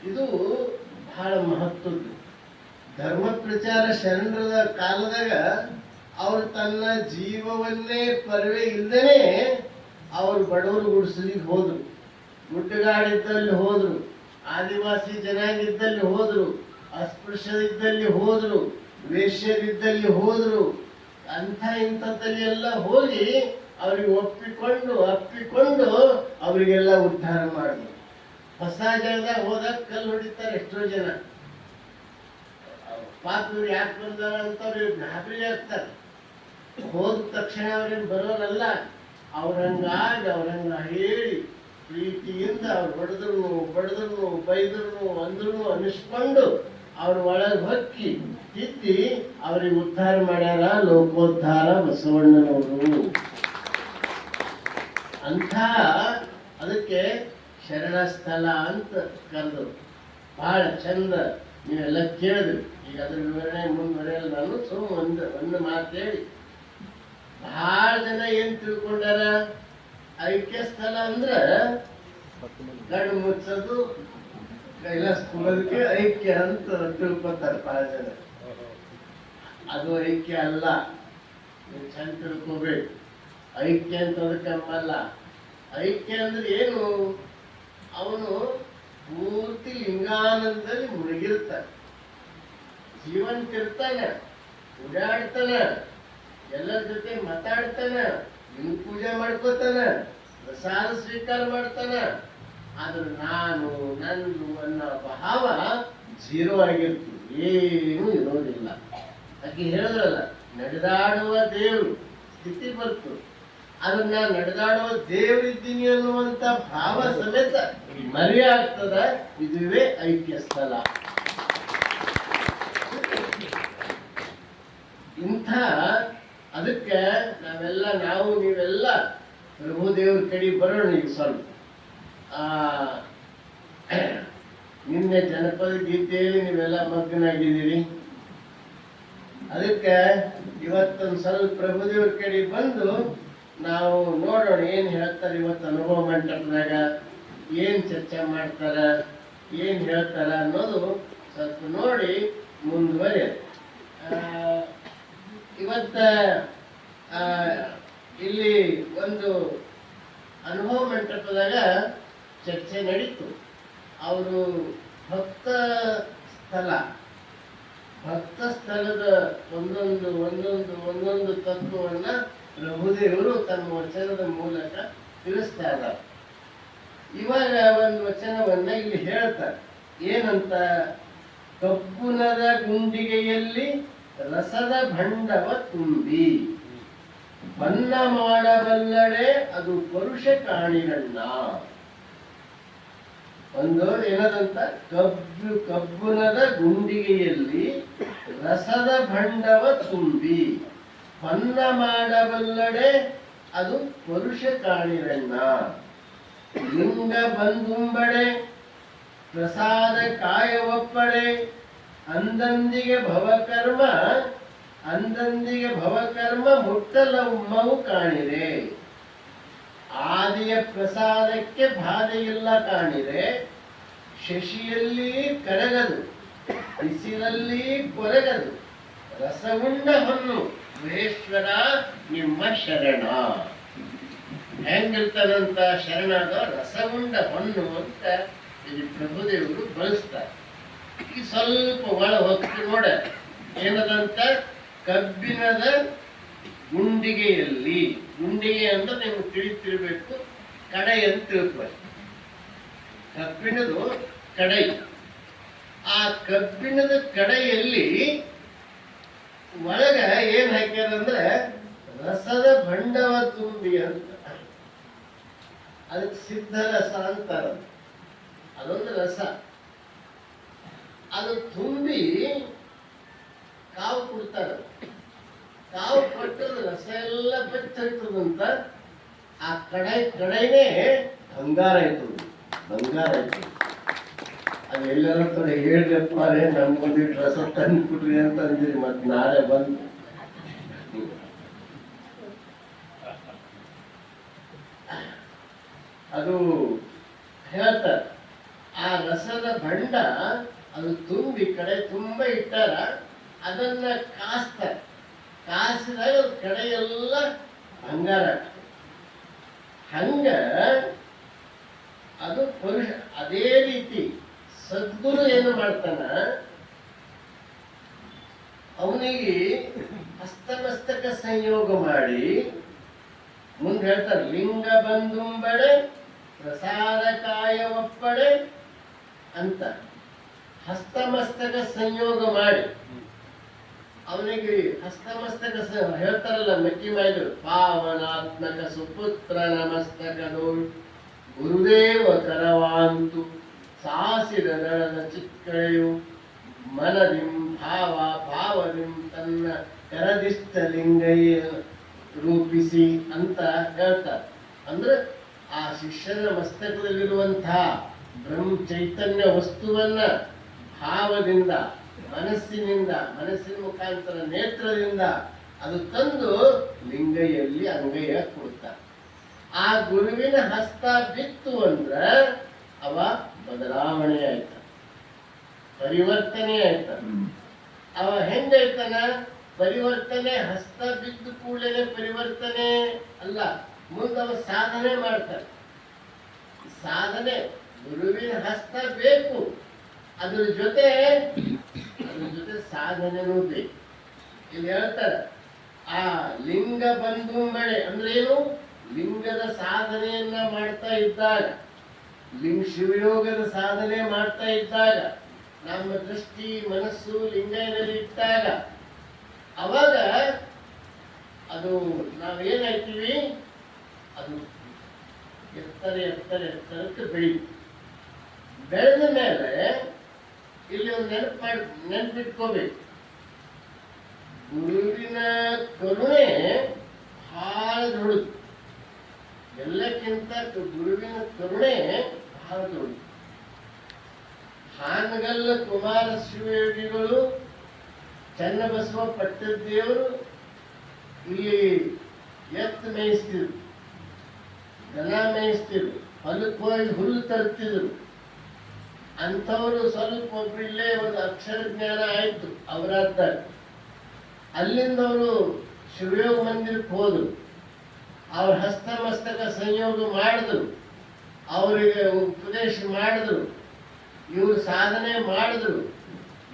ಇದು ಬಹಳ ಮಹತ್ವದ್ದು. ಧರ್ಮ ಪ್ರಚಾರ ಶರಣರ ಕಾಲದಾಗ ಅವರು ತನ್ನ ಜೀವವನ್ನೇ ಪರ್ವೆ ಇಲ್ಲದೇ ಅವರು ಬಡವರು ಗುಡಿಸಲಿಕ್ಕೆ ಹೋದ್ರು, ಗುಡ್ಡಗಾಡಿದ್ದಲ್ಲಿ ಹೋದ್ರು, ಆದಿವಾಸಿ ಜನಾಂಗಿದ್ದಲ್ಲಿ ಹೋದ್ರು, ಅಸ್ಪೃಶ್ಯರಿದ್ದಲ್ಲಿ ಹೋದ್ರು, ವೇಶ್ಯರಿದ್ದಲ್ಲಿ ಹೋದ್ರು, ಇಂಥದ್ದಲ್ಲಿ ಎಲ್ಲ ಹೋಗಿ ಅವ್ರಿಗೆ ಅಪ್ಪಿಕೊಂಡು ಅವರಿಗೆಲ್ಲ ಉದ್ಧಾರ ಮಾಡಿದ್ರು. ಹೊಸ ಜಾಗದಾಗ ಹೋದಾಗ ಕಲ್ಲು ಹೊಡಿತಾರೆ ಎಷ್ಟೋ ಜನ. ಪಾಪ ಇವ್ರು ಯಾಕೆ ಬಂದಾರ ಅಂತ ಅವ್ರಿಗೆ ಗಾಬರಿ ಆಗ್ತಾರೆ. ಹೋದ ತಕ್ಷಣ ಅವ್ರೇನು ಬರೋರಲ್ಲ, ಅವ್ರಂಗ ಹೇಳಿ ಪ್ರೀತಿಯಿಂದ ಅವ್ರು ಬಡಿದ್ರು ಬೈದ್ರು ಅಂದ್ರು ಅನಿಸ್ಕೊಂಡು ಅವ್ರ ಒಳಗೆ ಹೊಕ್ಕಿ ತಿದ್ದಿ ಅವ್ರಿಗೆ ಉದ್ಧಾರ ಮಾಡ್ಯಾರ ಲೋಕೋದ್ಧಾರ ಬಸವಣ್ಣನವರು ಅಂತ. ಅದಕ್ಕೆ ಶರಣ ಸ್ಥಳ ಅಂತ ಕರೆದ್ರು. ಬಹಳ ಚಂದ ನೀವೆಲ್ಲ ಕೇಳಿದ್ರಿ. ಈಗ ಅದ್ರ ವಿವರಣೆ ಮುಂದುವರೆಯಲ್ಲ, ನಾನು ಒಂದು ಮಾತು ಹೇಳಿ. ಬಹಳ ಜನ ಏನ್ ತಿಳ್ಕೊಂಡಾರ, ಐಕ್ಯ ಸ್ಥಳ ಅಂದ್ರ ಕಣ್ಣು ಮುಚ್ಚೋದು, ಕೈಲಾಸ ಹೋಗೋದಕ್ಕೆ ಐಕ್ಯ ಅಂತ ತಿಳ್ಕೊತಾರೆ ಬಹಳ ಜನ. ಅದು ಐಕ್ಯ ಅಲ್ಲ, ನೀವು ಚಂದ ತಿಳ್ಕೋಬೇಕು. ಐಕ್ಯ ಅಂತ ಅದಕ್ಕಲ್ಲ. ಐಕ್ಯ ಅಂದ್ರೆ ಏನು, ಅವನು ಪೂರ್ತಿ ಲಿಂಗಾನಂದದಲ್ಲಿ ಮುಳುಗಿರ್ತಾನೆ, ಜೀವಂತಿರ್ತಾನೆ, ಓಡಾಡ್ತಾನ, ಎಲ್ಲರ ಜೊತೆ ಮಾತಾಡ್ತಾನ, ಲಿಂಗ ಪೂಜೆ ಮಾಡ್ಕೋತಾನ, ಪ್ರಸಾದ ಸ್ವೀಕಾರ ಮಾಡ್ತಾನ. ಆದ್ರೆ ನಾನು ನಂದು ಅನ್ನೋ ಭಾವ ಜೀರೋ ಆಗಿರ್ತದೆ, ಏನೂ ಇರೋದಿಲ್ಲ. ಆಕೆ ಹೇಳಿದ್ರಲ್ಲ, ನಡೆದಾಡುವ ದೇವ್ರು ಸ್ಥಿತಿ ಬರ್ತು. ಅದನ್ನ ನಡೆದಾಡುವ ದೇವರಿದ್ದೀನಿ ಅನ್ನುವಂತ ಭಾವ ಸಮೇತ ಮರಿ ಆಗ್ತದ. ಇದುವೇ ಐಕ್ಯ ಸ್ಥಳ. ಇಂಥ ಅದಕ್ಕೆ ನಾವು ನೀವೆಲ್ಲ ಪ್ರಭು ದೇವ್ರ ಕಡೆ ಬರೋಣ. ಈಗ ಸ್ವಲ್ಪ ನಿನ್ನೆ ಜನಪದ ಗೀತೆಯಲ್ಲಿ ನೀವೆಲ್ಲ ಮಗ್ನಾಗಿದ್ದೀರಿ. ಅದಕ್ಕೆ ಇವತ್ತೊಂದು ಸ್ವಲ್ಪ ಪ್ರಭುದೇವ್ರ ಕಡೆ ಬಂದು ನಾವು ನೋಡೋಣ ಏನ್ ಹೇಳ್ತಾರೆ ಇವತ್ತು ಅನುಭವ ಮಂಟಪದಾಗ, ಏನ್ ಚರ್ಚೆ ಮಾಡ್ತಾರ, ಏನ್ ಹೇಳ್ತಾರ ಅನ್ನೋದು ಸ್ವಲ್ಪ ನೋಡಿ ಮುಂದುವರೆ. ಇವತ್ತ ಇಲ್ಲಿ ಒಂದು ಅನುಭವ ಮಂಟಪದಾಗ ಚರ್ಚೆ ನಡೀತು. ಅವರು ಭಕ್ತ ಸ್ಥಳ ಭಕ್ತ ಸ್ಥಳದ ಒಂದೊಂದು ತತ್ವವನ್ನ ಪ್ರಭುದೇವರು ತಮ್ಮ ವಚನದ ಮೂಲಕ ತಿಳಿಸ್ತಾ ಇದ್ದಾರೆ. ಇವಾಗ ಒಂದು ವಚನವನ್ನ ಇಲ್ಲಿ ಹೇಳ್ತಾರೆ. ಏನಂತ? ಕಬ್ಬುನದ ಗುಂಡಿಗೆಯಲ್ಲಿ ರಸದ ಭಂಡವ ತುಂಬಿ ಬಣ್ಣ ಮಾಡಬಲ್ಲಡೆ ಅದು ಪರುಷ ಕಾಣಿರಣ್ಣ. ಒಂದು ಏನದಂತ? ಕಬ್ಬುನದ ಗುಂಡಿಗೆಯಲ್ಲಿ ರಸದ ಭಂಡವ ತುಂಬಿ ಬಣ್ಣ ಮಾಡಬಲ್ಲಡೆ ಅದು ಪರುಷ ಕಾಣಿರಣ್ಣ. ಲಿಂಗ ಬಂದುಂಬಡೆ ಪ್ರಸಾದ ಕಾಯವಪ್ಪಡೆ ಅಂದಂದಿಗೆ ಭವಕರ್ಮ ಮುಟ್ಟಲಮ್ಮವು ಕಾಣಿರೆ. ಆದಿಯ ಪ್ರಸಾದಕ್ಕೆ ಬಾಧೆಯಿಲ್ಲ ಕಾಣಿರೆ. ಶಶಿಯಲ್ಲಿ ಕರಗದು ಬಿಸಿಲಲ್ಲಿ ಕೊರಗದು ರಸವುಂಡ ಹೊನ್ನು ಮಹೇಶ್ವರ ನಿಮ್ಮ ಶರಣ. ಹೆಂಗಿರ್ತಾನಂತ ಶರಣದ? ರಸವುಂಡ ಹೊನ್ನು ಅಂತ ಇಲ್ಲಿ ಪ್ರಭುದೇವರು ಬಳಸ್ತಾರೆ. ಈ ಸ್ವಲ್ಪ ಒಳ ಹೊತ್ತು ನೋಡ ಏನದಂತ? ಕಬ್ಬಿಣದ ಗುಂಡಿಗೆಯಲ್ಲಿ, ಗುಂಡಿಗೆ ಅಂತ ನಿಮ್ಗೆ ತಿಳಿತಿರ್ಬೇಕು, ಕಡೈ ಅಂತ ತಿಳ್ಕೊಳಿ. ಕಬ್ಬಿಣದು ಕಡೈ. ಆ ಕಬ್ಬಿಣದ ಕಡೆಯಲ್ಲಿ ಒಳಗ ಏನ್ ಹಾಕ್ಯಾರಂದ್ರೆ ರಸದ ಭಂಡವ ತುಂಬಿ ಅಂತ. ಅದಕ್ಕೆ ಸಿದ್ಧ ರಸ ಅಂತಾರ. ಅದೊಂದು ರಸ. ಅದು ತುಂಬಿ ಕಾವು ಕೊಡ್ತಾರ. ಕಾವು ಕೊಟ್ಟದ ರಸ ಎಲ್ಲ ಬೆಚ್ಚಂತ ಆ ಕಡೆನೇ ಬಂಗಾರ ಆಯ್ತು. ಅದು ಎಲ್ಲರ ಕಡೆ ಹೇಳ್ರಪ್ಪ ರೇ, ನಮ್ಗೊಂದಿಟ್ಟು ರಸ ತಂದು ಕೊಡ್ರಿ ಅಂತ ಅಂದಿರಿ. ಮತ್ತೆ ನಾಳೆ ಬಂದು ಅದು ಹೇಳ್ತಾರೆ. ಆ ರಸದ ಭಂಡ ಅದು ತುಂಬಿ ಕಡೆ ತುಂಬ ಇಟ್ಟಾರ. ಅದನ್ನ ಕಾಸ್ತಾರೆ. ಕಾಸಿದಾಗ ಕಡೆ ಎಲ್ಲ ಬಂಗಾರ. ಹಂಗ ಅದು ಪುರುಷ. ಅದೇ ರೀತಿ ಸದ್ಗುರು ಏನು ಮಾಡ್ತಾನ? ಅವನಿಗೆ ಹಸ್ತಮಸ್ತಕ ಸಂಯೋಗ ಮಾಡಿ ಮುಂದೆ ಹೇಳ್ತಾರೆ. ಲಿಂಗ ಬಂದುಂಬಡೆ ಪ್ರಸಾದ ಕಾಯ ಒಪ್ಪಡೆ ಅಂತ ಹಸ್ತಮಸ್ತಕ ಸಂಯೋಗ ಮಾಡಿ ಅವನಿಗೆ ಹಸ್ತಮಸ್ತಕ ಹೇಳ್ತಾರಲ್ಲ ಮೆಟ್ಟಿ ಮಾಯಿದ್ರು. ಪಾವನಾತ್ಮಕ ಸುಪುತ್ರ ನಮಸ್ತಕದೋ ಗುರುದೇವ ಕರವಾಂತು ಸಾಸಿದ ದಳದ ಚಿಕ್ಕಳೆಯು ಮನದಿಂ ಭಾವದಿಂ ತನ್ನ ಕರದಿಷ್ಟ ಲಿಂಗಯ್ಯ ರೂಪಿಸಿ ಅಂತ ಹೇಳ್ತಾರೆ. ಅಂದ್ರೆ ಆ ಶಿಷ್ಯನ ಮಸ್ತಕದಲ್ಲಿರುವಂತಹ ಬ್ರಹ್ಮ ಚೈತನ್ಯ ವಸ್ತುವನ್ನ ಭಾವದಿಂದ, ಮನಸ್ಸಿನ ಮುಖಾಂತರ ನೇತ್ರದಿಂದ ಅದು ತಂದು ಲಿಂಗೈಯಲ್ಲಿ ಅಂಗೈಯ ಕೊಡ್ತಾರೆ. ಆ ಗುರುವಿನ ಹಸ್ತ ಬಿತ್ತು ಅಂದ್ರ ಅವ ಬದಲಾವಣೆ ಆಯ್ತ, ಪರಿವರ್ತನೆ ಆಯ್ತ. ಅವ ಹೆಂಗಾಯ್ತಾನ? ಪರಿವರ್ತನೆ ಹಸ್ತ ಬಿದ್ದು ಕೂಡಲೇ ಪರಿವರ್ತನೆ ಅಲ್ಲ, ಮುಂದವ ಸಾಧನೆ ಮಾಡ್ತಾರೆ. ಸಾಧನೆ ಗುರುವಿನ ಹಸ್ತ ಬೇಕು, ಅದ್ರ ಜೊತೆ ಸಾಧನೆನೂ ಬೇಕು. ಇಲ್ಲಿ ಹೇಳ್ತಾರೆ ಆ ಲಿಂಗ ಬಂದುಂಬಡೆ ಅಂದ್ರೆ ಏನು? ಲಿಂಗದ ಸಾಧನೆಯನ್ನ ಮಾಡ್ತಾ ಇದ್ದಾಗ, ಶಿವಯೋಗದ ಸಾಧನೆ ಮಾಡ್ತಾ ಇದ್ದಾಗ, ನಮ್ಮ ದೃಷ್ಟಿ ಮನಸ್ಸು ಲಿಂಗದಲ್ಲಿ ಇಟ್ಟಾಗ ಅವಾಗ ಅದು ನಾವೇನಾಯ್ತೀವಿ? ಅದು ಎತ್ತರಕ್ಕೆ ಬೆಳೀತು. ಬೆಳೆದ ಮೇಲೆ ಇಲ್ಲಿ ಒಂದು ನೆನಪಿಟ್ಕೋಬೇಕು. ಗುರುವಿನ ಕರುಣೆ ಬಹಳ ದೊಡ್ಡದು. ಎಲ್ಲಕ್ಕಿಂತ ಗುರುವಿನ ಕರುಣೆ ಬಹಳ ದೊಡ್ಡದು. ಹಾನಗಲ್ಲ ಕುಮಾರ ಶಿವಯೋಗಿಗಳು, ಚನ್ನಬಸವ ಪಟ್ಟದೇವರು ಇಲ್ಲಿ ಎತ್ತು ಮೇಯಿಸ್ತಿದ್ರು, ದನ ಮೇಯಿಸ್ತಿದ್ರು, ಹೊಲಕ್ಕೆ ಹೋಗಿ ಹುಲ್ಲು ತರ್ತಿದ್ರು. ಅಂಥವರು ಸ್ವಲ್ಪ ಒಬ್ರಿಲ್ಲೇ ಒಂದು ಅಕ್ಷರ ಜ್ಞಾನ ಆಯ್ತು ಅವರಾದ್ದಾಗ. ಅಲ್ಲಿಂದ ಅವರು ಶಿವಯೋಗ ಮಂದಿರಕ್ಕೆ ಹೋದ್ರು. ಅವ್ರ ಹಸ್ತಮಸ್ತಕ ಸಂಯೋಗ ಮಾಡಿದ್ರು, ಅವರಿಗೆ ಉಪದೇಶ ಮಾಡಿದ್ರು, ಇವರು ಸಾಧನೆ ಮಾಡಿದ್ರು.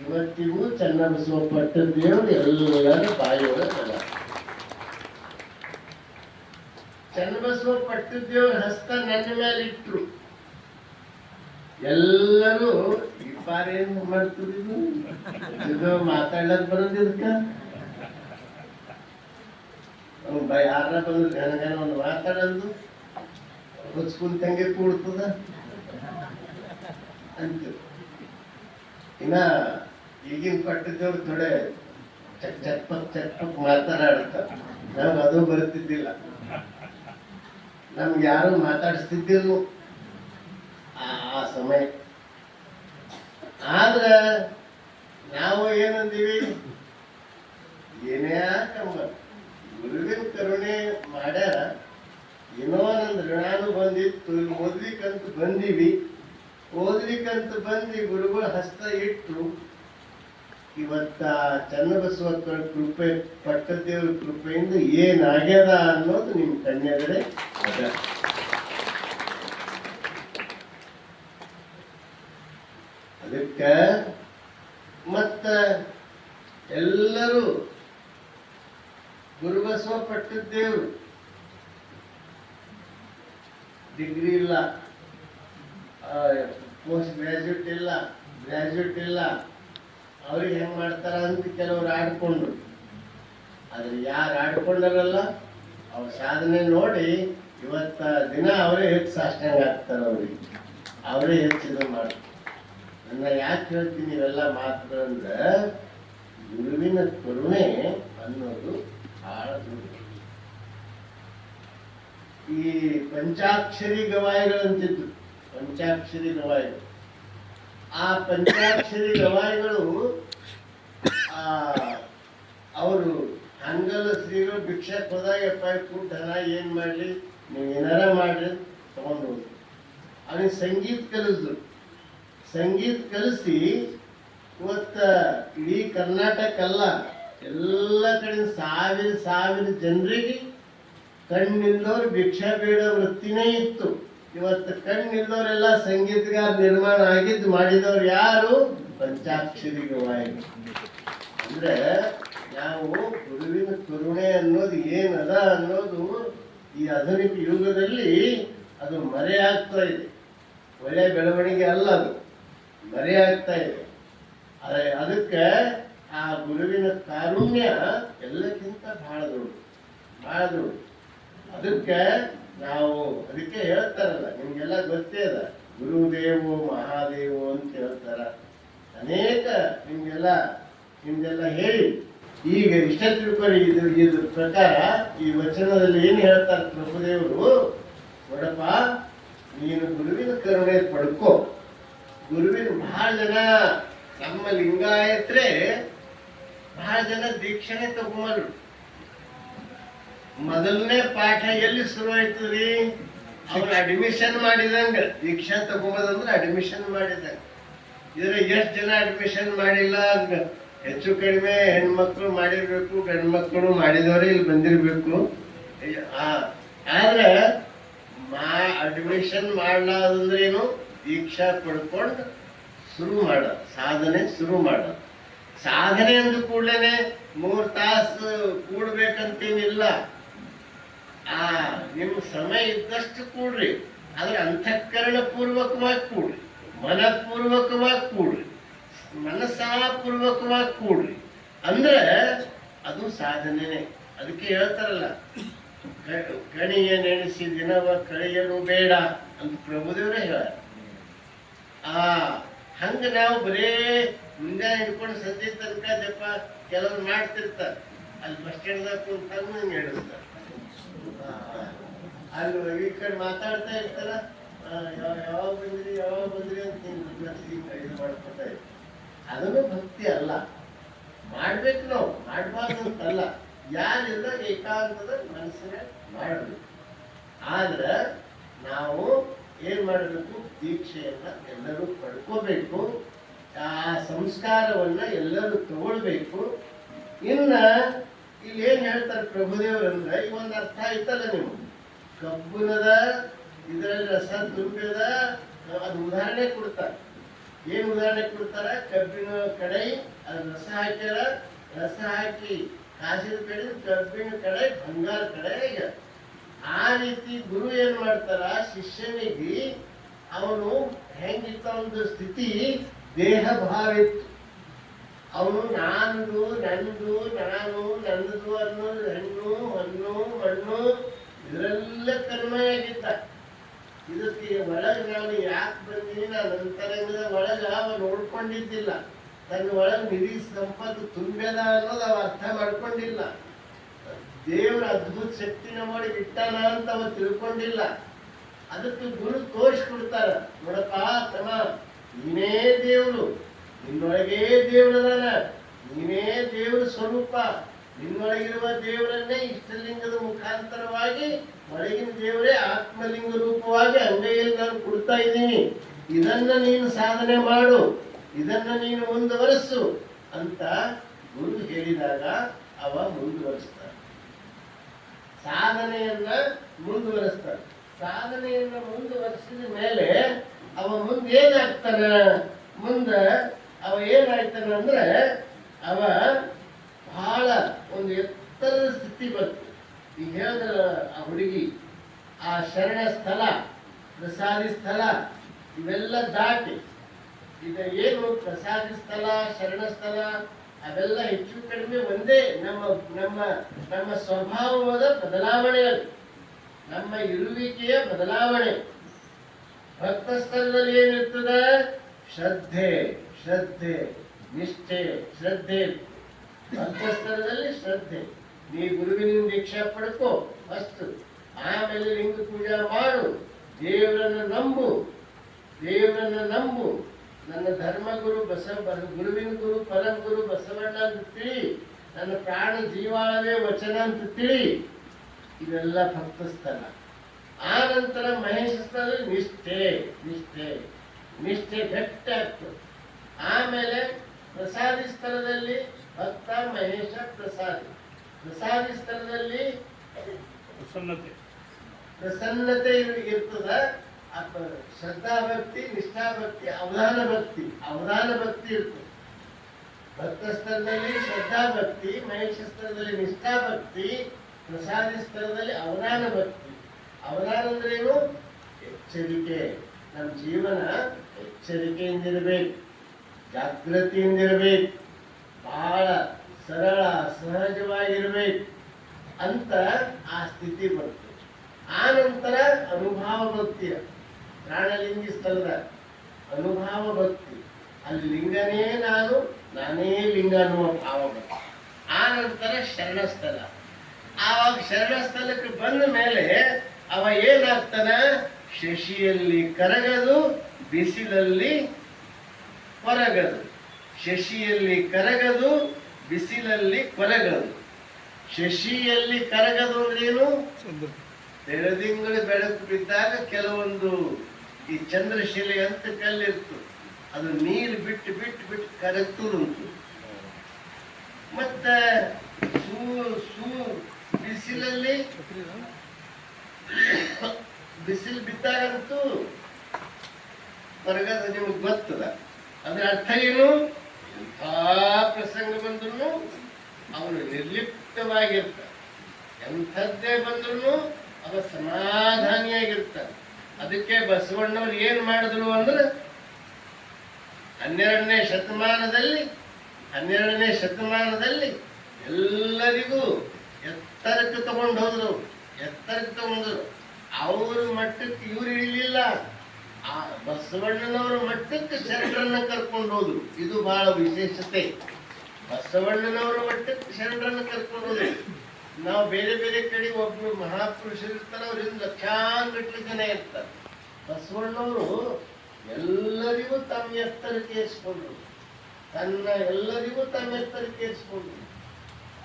ಇವತ್ತಿಗೂ ಚನ್ನಬಸವ ಪಟ್ಟದೇವರು ಎಲ್ಲರ ಬಾಯಿಯೊಳಗಲ್ಲ. ಚನ್ನಬಸವ ಪಟ್ಟದೇವ್ರ ಹಸ್ತ ನನ್ನ ಮೇಲೆ ಇಟ್ರು. ಎಲ್ಲರೂ ಈ ಬಾರಿ ಏನ್ ಮಾಡ್ತಿದ್ರು, ಇದು ಮಾತಾಡ್ಲಕ್ ಬರೋದಿದ್ಕ ಯಾರ ಬಂದ್ರು ಘನ ಒಂದು ಮಾತಾಡೋದು ಹುಚ್ಕುಂತಂಗೆ ಕೂಡ್ತದ ಅಂತ. ಇನ್ನ ಈಗಿನ ಪಟ್ಟದೇವ್ರು ಥೋಡೆ ಚಟ್ಪಕ್ ಮಾತಾಡ್ತಾರೆ. ನಮ್ಗೆ ಅದು ಬರ್ತಿದ್ದಿಲ್ಲ, ನಮ್ಗೆ ಯಾರು ಮಾತಾಡಿಸ್ತಿದ್ದಿಲ್ಲ ಆ ಸಮಯ. ಆದ್ರೆ ನಾವು ಏನಂದೀವಿ, ಏನೇ ಕಮ್ಮ ಗುರುವಿನ ಕರುಣೆ ಮಾಡ್ಯಾರ, ಏನೋ ನಂದು ಋಣಾನು ಬಂದಿತ್ತು, ಓದ್ಲಿಕ್ಕಂತ ಬಂದೀವಿ, ಓದ್ಲಿಕ್ಕಂತ ಬಂದು ಗುರುಗಳ ಹಸ್ತ ಇಟ್ಟು ಇವತ್ತ ಚನ್ನಬಸವ ಕೃಪೆ ಪಟ್ಟದೇವ್ರ ಕೃಪೆಯಿಂದ ಏನಾಗ್ಯದ ಅನ್ನೋದು ನಿಮ್ ಕನ್ಯಗಡೆ ಅದ. ಅದಕ್ಕೆ ಮತ್ತ ಎಲ್ಲರೂ ಗುರುಬಸವ ಪಟ್ಟದೇವ್ರು ಡಿಗ್ರಿ ಇಲ್ಲ, ಪೋಸ್ಟ್ ಗ್ರಾಜ್ಯುಯೇಟ್ ಇಲ್ಲ, ಗ್ರಾಜ್ಯುಯೇಟ್ ಇಲ್ಲ, ಅವ್ರಿಗೆ ಹೆಂಗ್ ಮಾಡ್ತಾರ ಅಂತ ಕೆಲವ್ರು ಆಡ್ಕೊಂಡ್ರು. ಆದ್ರೆ ಯಾರು ಆಡ್ಕೊಂಡಾರಲ್ಲ ಅವ್ರ ಸಾಧನೆ ನೋಡಿ ಇವತ್ತ ದಿನ ಅವರೇ ಹೆಚ್ಚು ಸಾಷ್ಟಾಂಗ ಆಗ್ತಾರ, ಅವ್ರಿಗೆ ಅವರೇ ಹೆಚ್ಚು ಇದು ಮಾಡ್ತಾರೆ. ನನ್ನ ಯಾಕೆ ಹೇಳ್ತೀನಿ ಇವೆಲ್ಲ ಮಾತುಗಳು ಅಂದ್ರೆ, ಗುರುವಿನ ಕರುಣೆ ಅನ್ನೋದು ಬಹಳ ದೊಡ್ಡ. ಈ ಪಂಚಾಕ್ಷರಿ ಗವಾಯಿಗಳಂತಿದ್ರು, ಪಂಚಾಕ್ಷರಿ ಗವಾಯಿಗಳು. ಆ ಪಂಚಾಕ್ಷರಿ ಗವಾಯಿಗಳು ಅವರು ಹಂಗಲ ಶ್ರೀಗಳು ಭಿಕ್ಷಕ್ ಹೋದಾಗ ಕೂಟ್ ಹಣ ಏನ್ ಮಾಡ್ಲಿ, ನೀವು ಏನಾರ ಮಾಡ್ರಿ ತಗೊಂಡು ಹೋದ್ರು. ಅವನಿಗೆ ಸಂಗೀತ ಕಲಿಸಿದ್ರು. ಸಂಗೀತ ಕಲಿಸಿ ಇವತ್ತ ಇಡೀ ಕರ್ನಾಟಕ ಅಲ್ಲ, ಎಲ್ಲ ಕಡೆ ಸಾವಿರ ಜನರಿಗೆ ಕಣ್ಣಿಲ್ದವ್ರು ಭಿಕ್ಷಾ ಬೇಡ ವೃತ್ತಿನೇ ಇತ್ತು. ಇವತ್ತು ಕಣ್ಣಿಲ್ದವರೆಲ್ಲ ಸಂಗೀತಗಾರ ನಿರ್ಮಾಣ ಆಗಿದ್ದು ಮಾಡಿದವ್ರು ಯಾರು? ಪಂಚಾಕ್ಷರಿ ಗವಾಯಿಗಳು. ಅಂದ್ರೆ ನಾವು ಗುರುವಿನ ಕರುಣೆ ಅನ್ನೋದು ಏನದ ಅನ್ನೋದು ಈ ಆಧುನಿಕ ಯುಗದಲ್ಲಿ ಅದು ಮರೆಯಾಗ್ತಾ ಇದೆ. ಒಳ್ಳೆ ಬೆಳವಣಿಗೆ ಅಲ್ಲ, ಅದು ಮರೆಯಾಗ್ತಾ ಇದೆ. ಅದಕ್ಕೆ ಆ ಗುರುವಿನ ಕಾರುಣ್ಯ ಎಲ್ಲಕ್ಕಿಂತ ಬಹಳ ದೊಡ್ಡ. ಅದಕ್ಕೆ ನಾವು ಅದಕ್ಕೆ ಹೇಳ್ತಾರಲ್ಲ, ನಿಮ್ಗೆಲ್ಲ ಗೊತ್ತೇ ಅದ, ಗುರುದೇವೋ ಮಹಾದೇವೋ ಅಂತ ಹೇಳ್ತಾರ. ಅನೇಕ ನಿಮ್ಗೆಲ್ಲ ಹೇಳಿ ಈಗ ಇಷ್ಟ ತಿಳ್ಕೊಳ್ಳಿ. ಇದ್ರ ಪ್ರಕಾರ ಈ ವಚನದಲ್ಲಿ ಏನ್ ಹೇಳ್ತಾರೆ ಪ್ರಭುದೇವರು, ನೋಡಪ್ಪ ನೀನು ಗುರುವಿನ ಕರುಣೆ ಪಡ್ಕೋ. ಗುರುವಿನ ಬಹಳ ಜನ ನಮ್ಮ ಲಿಂಗಾಯತ್ರೆ ಬಹಳ ಜನ ದೀಕ್ಷೆನೆ ತಗೊಂಡ್ರು. ಮೊದಲನೇ ಪಾಠ ಎಲ್ಲಿ ಶುರು ಆಯ್ತದ್ರಿ? ಅವ್ರು ಅಡ್ಮಿಷನ್ ಮಾಡಿದಂಗ. ದೀಕ್ಷಾ ತಗೊಂಬದಂದ್ರೆ ಅಡ್ಮಿಷನ್ ಮಾಡಿದಂಗ. ಇದ್ರ ಎಷ್ಟು ಜನ ಅಡ್ಮಿಷನ್ ಮಾಡಿಲ್ಲ, ಹೆಚ್ಚು ಕಡಿಮೆ ಹೆಣ್ಮಕ್ಳು ಮಾಡಿರ್ಬೇಕು, ಗಂಡು ಮಕ್ಕಳು ಮಾಡಿದವರೇ ಇಲ್ಲಿ ಬಂದಿರ್ಬೇಕು. ಆದ್ರೆ ಅಡ್ಮಿಷನ್ ಮಾಡ್ಲಾದಂದ್ರೇನು, ದೀಕ್ಷಾ ಪಡ್ಕೊಂಡು ಸಾಧನೆ ಶುರು ಮಾಡ. ಸಾಧನೆ ಅಂದ ಕೂಡಲೇ 3 ತಾಸು ಕೂಡ್ಬೇಕಂತೇನಿಲ್ಲ. ನಿಮ್ಮ ಸಮಯ ಇದ್ದಷ್ಟು ಕೂಡ್ರಿ, ಆದ್ರೆ ಅಂತಃಕರಣ ಪೂರ್ವಕವಾಗಿ ಕೂಡ್ರಿ, ಮನಪೂರ್ವಕವಾಗಿ ಕೂಡ್ರಿ, ಮನಸ್ಸಾಪೂರ್ವಕವಾಗಿ ಕೂಡ್ರಿ. ಅಂದ್ರೆ ಅದು ಸಾಧನೆನೆ. ಅದಕ್ಕೆ ಹೇಳ್ತಾರಲ್ಲ, ಕಣಿಯ ನೆನೆಸಿ ದಿನವ ಕಳೆಯಲು ಬೇಡ ಅಂತ ಪ್ರಭುದೇವರೇ ಹೇಳ. ಹಂಗ ನಾವು ಬರೇ ಮುಂಜಾನೆ ಹಿಡ್ಕೊಂಡು ಸಂಜೆ ತನಕ ಜಪ ಕೆಲವ್ರು ಮಾಡ್ತಿರ್ತಾರ. ಅಲ್ಲಿ ಬಸ್ ಸ್ಟ್ಯಾಂಡ್ದಾಗ ಕುಂತಾಗ ಹಿಂಗೆ ಹೇಳಿಸ್ತಾರೆ. ಅಲ್ಲಿ ಈ ಕಡೆ ಮಾತಾಡ್ತಾ ಇರ್ತಾರ, ಯಾವಾಗ ಬಂದ್ರಿ ಅಂತ ಇದು ಮಾಡ್ಕೊತಾ ಇರ್ತಾರೆ. ಅದನ್ನು ಭಕ್ತಿ ಅಲ್ಲ. ಮಾಡ್ಬೇಕು, ನಾವು ಮಾಡ್ಬಾರ್ದು ಅಂತಲ್ಲ. ಯಾರಿಲ್ಲ ಏಕಾಂತದ ಮನಸ್ಸಿನ ಮಾಡಬೇಕು. ಆದ್ರೆ ನಾವು ಏನ್ ಮಾಡಬೇಕು, ದೀಕ್ಷೆಯನ್ನ ಎಲ್ಲರೂ ಪಡ್ಕೋಬೇಕು. ಆ ಸಂಸ್ಕಾರವನ್ನ ಎಲ್ಲರೂ ತಗೊಳ್ಬೇಕು. ಇನ್ನ ಇಲ್ಲಿ ಏನ್ ಹೇಳ್ತಾರೆ ಪ್ರಭುದೇವರಂದ್ರೆ, ಈ ಒಂದು ಅರ್ಥ ಆಯ್ತಲ್ಲ, ನೀವು ಕಬ್ಬುನದ ಇದರಲ್ಲಿ ರಸ ತುಂಬಿದ, ಅದು ಉದಾಹರಣೆ ಕೊಡ್ತಾರೆ. ಏನ್ ಉದಾಹರಣೆ ಕೊಡ್ತಾರ? ಕಬ್ಬಿನ ಕಡಾಯಿ ಅದ್ರ ರಸ ಹಾಕ್ಯಾರ, ರಸ ಹಾಕಿ ಕಾಸಿದ ಕಡೆ ಕಬ್ಬಿನ ಕಡಾಯಿ ಬಂಗಾರ ಕಡಾಯಿ. ಆ ರೀತಿ ಗುರು ಏನ್ ಮಾಡ್ತಾರ, ಶಿಷ್ಯನಿಗೆ ಅವನು ಹೆಂಗಿತ್ತ ಒಂದು ಸ್ಥಿತಿ, ದೇಹ ಭಾವ ಇತ್ತು. ಅವನು ನಂದು ನಾನು ನನ್ನದು ಅನ್ನೋ ಹೆಣ್ಣು ಹಣ್ಣು ಮಣ್ಣು ಇದರೆಲ್ಲ ಕಡಿಮೆಯಾಗಿದ್ದ. ಇದಕ್ಕೆ ಒಳಗೆ ನಾನು ಯಾಕೆ ಬಂದೀನಿ, ನಾನು ಅಂತರಂಗದ ಒಳಗೆ ಅವ ನೋಡ್ಕೊಂಡಿದ್ದಿಲ್ಲ. ತನ್ನ ಒಳಗೆ ನಿಧಿ ಸಂಪತ್ತು ತುಂಬ್ಯದ ಅನ್ನೋದು ಅವ ಅರ್ಥ ಮಾಡ್ಕೊಂಡಿಲ್ಲ. ದೇವ್ರ ಅದ್ಭುತ ಶಕ್ತಿನ ಮಾಡಿ ಬಿಟ್ಟಾನ ಅಂತ ಅವ ತಿಳ್ಕೊಂಡಿಲ್ಲ. ಅದಕ್ಕೆ ಗುರು ತೋರಿಸ್ಕೊಡ್ತಾರ, ನೋಡಪ್ಪ ತಮ್ಮ, ನೀನೇ ದೇವ್ರು, ನಿನ್ನೊಳಗೇ ದೇವ್ರದಾನ, ನೀನೇ ದೇವ್ರ ಸ್ವರೂಪ. ನಿನ್ನೊಳಗಿರುವ ದೇವರನ್ನೇ ಇಷ್ಟಲಿಂಗದ ಮುಖಾಂತರವಾಗಿ ಒಳಗಿನ ದೇವರೇ ಆತ್ಮಲಿಂಗ ರೂಪವಾಗಿ ಅಂಗೈಯಲ್ಲಿ ನಾನು ಕೊಡ್ತಾ ಇದ್ದೀನಿ. ಇದನ್ನ ನೀನು ಸಾಧನೆ ಮಾಡು, ಇದನ್ನ ನೀನು ಮುಂದುವರಿಸು ಅಂತ ಗುರು ಹೇಳಿದಾಗ ಅವ ಮುಂದುವರಿಸ್ತಾನೆ. ಸಾಧನೆಯನ್ನ ಮುಂದುವರಿಸ್ತಾನೆ. ಸಾಧನೆಯನ್ನ ಮುಂದುವರಿಸಿದ ಮೇಲೆ ಅವ ಮುಂದೆ ಏನಾಗ್ತಾನ? ಮುಂದೆ ಅವ ಏನಾಗ್ತಾನ ಅಂದ್ರೆ ಅವ ಬಹಳ ಒಂದು ಎತ್ತರದ ಸ್ಥಿತಿ ಬಂತು. ಈಗ ಹೇಳಿದ್ರ ಆ ಹುಡುಗಿ ಆ ಶರಣ ಸ್ಥಳ, ಪ್ರಸಾದಿ ಸ್ಥಳ ಇವೆಲ್ಲ ದಾಟಿ ಈಗ ಏನು ಪ್ರಸಾದಿ ಸ್ಥಳ, ಶರಣ ಸ್ಥಳ ಅವೆಲ್ಲ ಹೆಚ್ಚು ಕಡಿಮೆ ಒಂದೇ. ನಮ್ಮ ನಮ್ಮ ನಮ್ಮ ಸ್ವಭಾವದ ಬದಲಾವಣೆ, ನಮ್ಮ ಇರುವಿಕೆಯ ಬದಲಾವಣೆ. ಭಕ್ತ ಸ್ಥಳದಲ್ಲಿ ಏನಿರ್ತದ? ಶ್ರದ್ಧೆ, ಶ್ರದ್ಧೆ, ನಿಷ್ಠೆ, ಶ್ರದ್ಧೆ. ಭಕ್ತ ಸ್ಥಳದಲ್ಲಿ ಶ್ರದ್ಧೆ. ನೀ ಗುರುವಿನ ದೀಕ್ಷಾ ಪಡ್ಕೋ ಫಸ್ಟ್, ಆಮೇಲೆ ಲಿಂಗ ಪೂಜಾ ಮಾಡು, ದೇವರನ್ನು ನಂಬು, ದೇವರನ್ನು ನಂಬು. ನನ್ನ ಧರ್ಮಗುರು ಗುರುವಿನ ಗುರು ಪರಮ ಗುರು ಬಸವಣ್ಣ ಅಂತ ತಿಳಿ, ನನ್ನ ಪ್ರಾಣ ಜೀವಾಳವೇ ವಚನ ಅಂತ ತಿಳಿ. ಇವೆಲ್ಲ ಭಕ್ತ ಸ್ಥಳ. ಆ ನಂತರ ಮಹೇಶ ಸ್ಥಳದಲ್ಲಿ ನಿಷ್ಠೆ, ನಿಷ್ಠೆ, ನಿಷ್ಠೆ ಗಟ್ಟಿ ಆಗ್ತದೆ. ಆಮೇಲೆ ಪ್ರಸಾದಿ ಸ್ಥಳದಲ್ಲಿ ಭಕ್ತ ಮಹೇಶ ಪ್ರಸಾದಿ. ಪ್ರಸಾದಿ ಸ್ಥಳದಲ್ಲಿ ಪ್ರಸನ್ನತೆ ಇರ್ತದ. ಶ್ರದ್ಧಾ ಭಕ್ತಿ, ನಿಷ್ಠಾ ಭಕ್ತಿ, ಅವಧಾನ ಭಕ್ತಿ, ಅವಧಾನ ಭಕ್ತಿ ಇರ್ತದೆ. ಭಕ್ತ ಸ್ಥಳದಲ್ಲಿ ಶ್ರದ್ಧಾ ಭಕ್ತಿ, ಮಹೇಶ ಸ್ಥಳದಲ್ಲಿ ನಿಷ್ಠಾ ಭಕ್ತಿ, ಪ್ರಸಾದಿ ಸ್ಥಳದಲ್ಲಿ ಅವಧಾನ ಭಕ್ತಿ. ಅವಧಾನ ಅಂದ್ರೇನು? ಎಚ್ಚರಿಕೆ. ನಮ್ಮ ಜೀವನ ಎಚ್ಚರಿಕೆಯಿಂದಿರ್ಬೇಕು, ಜಾಗೃತಿಯಿಂದಿರ್ಬೇಕು, ಬಹಳ ಸರಳ ಸಹಜವಾಗಿರ್ಬೇಕು ಅಂತ ಆ ಸ್ಥಿತಿ ಬರ್ತದೆ. ಆ ನಂತರ ಅನುಭವ ಭಕ್ತಿಯ ಪ್ರಾಣಲಿಂಗಿ ಸ್ಥಳದ ಅನುಭವ ಭಕ್ತಿ, ಅಲ್ಲಿ ಲಿಂಗನೇ ನಾನು, ನಾನೇ ಲಿಂಗ ಅನ್ನುವ ಭಾವ ಭಕ್ತಿ. ಆ ನಂತರ ಶರಣ ಸ್ಥಳ. ಆವಾಗ ಶರಣ ಸ್ಥಳಕ್ಕೆ ಬಂದ ಮೇಲೆ ಅವ ಏನಾಗ್ತಾನ? ಶಶಿಯಲ್ಲಿ ಕರಗದು, ಬಿಸಿಲಲ್ಲಿ ಕೊರಗದು. ಶಶಿಯಲ್ಲಿ ಕರಗದು, ಬಿಸಿಲಲ್ಲಿ ಕೊರಗದು. ಶಶಿಯಲ್ಲಿ ಕರಗದು ಅಂದ್ರೇನು? ಬೆಳದಿಂಗಳು ಬೆಳಕು ಬಿದ್ದಾಗ ಕೆಲವೊಂದು ಈ ಚಂದ್ರಶಿಲೆ ಅಂತ ಕಲ್ಲಿರ್ತು, ಅದು ನೀರು ಬಿಟ್ಟು ಬಿಟ್ಟು ಬಿಟ್ಟು ಕರಗ್ತುಂಟು. ಮತ್ತ ಬಿಸಿಲಲ್ಲಿ ಬಿಸಿಲು ಬಿದ್ದಾಗಂತೂ ಕೊರಗದ. ನಿಮಗೆ ಗೊತ್ತದ ಅದ್ರ ಅರ್ಥ ಏನು? ಎಂಥ ಪ್ರಸಂಗ ಬಂದ್ರು ಅವನು ನಿರ್ಲಿಪ್ತವಾಗಿರ್ತಾನೆ, ಎಂಥದ್ದೇ ಬಂದ್ರು ಅವ ಸಮಾಧಾನಿಯಾಗಿರ್ತಾನೆ. ಅದಕ್ಕೆ ಬಸವಣ್ಣವ್ರು ಏನ್ ಮಾಡಿದ್ರು ಅಂದ್ರೆ 12ನೇ ಶತಮಾನದಲ್ಲಿ ಎಲ್ಲರಿಗೂ ಎತ್ತರಕ್ಕೆ ತಗೊಂಡು ಹೋದ್ರು, ಎತ್ತರಕ್ಕೆ ತಗೊಂಡ್ರು. ಅವ್ರ ಮಟ್ಟಕ್ಕೆ ಇವ್ರು ಇಳಿಲಿಲ್ಲ, ಆ ಬಸವಣ್ಣನವರ ಮಟ್ಟಕ್ಕೆ ಶರಣರನ್ನ ಕರ್ಕೊಂಡು ಹೋದ್ರು. ಇದು ಬಹಳ ವಿಶೇಷತೆ. ಬಸವಣ್ಣನವರ ಮಟ್ಟಕ್ಕೆ ಶರಣರನ್ನ ಕರ್ಕೊಂಡು ಹೋದ್ರು. ನಾವು ಬೇರೆ ಬೇರೆ ಕಡೆ ಒಬ್ರು ಮಹಾಪುರುಷರು ಇರ್ತಾರೆ, ಅವರಿಂದ ಲಕ್ಷಾಂಗಟ್ಟಲೆ ಜನ ಇರ್ತಾರೆ. ಬಸವಣ್ಣವರು ಎಲ್ಲರಿಗೂ ತಮ್ಮ ಎತ್ತರಕ್ಕೆ ಏರಿಸ್ಕೊಂಡ್ರು, ಎಲ್ಲರಿಗೂ ತಮ್ಮ ಎತ್ತರಕ್ಕೆ ಏರಿಸ್ಕೊಂಡ್ರು.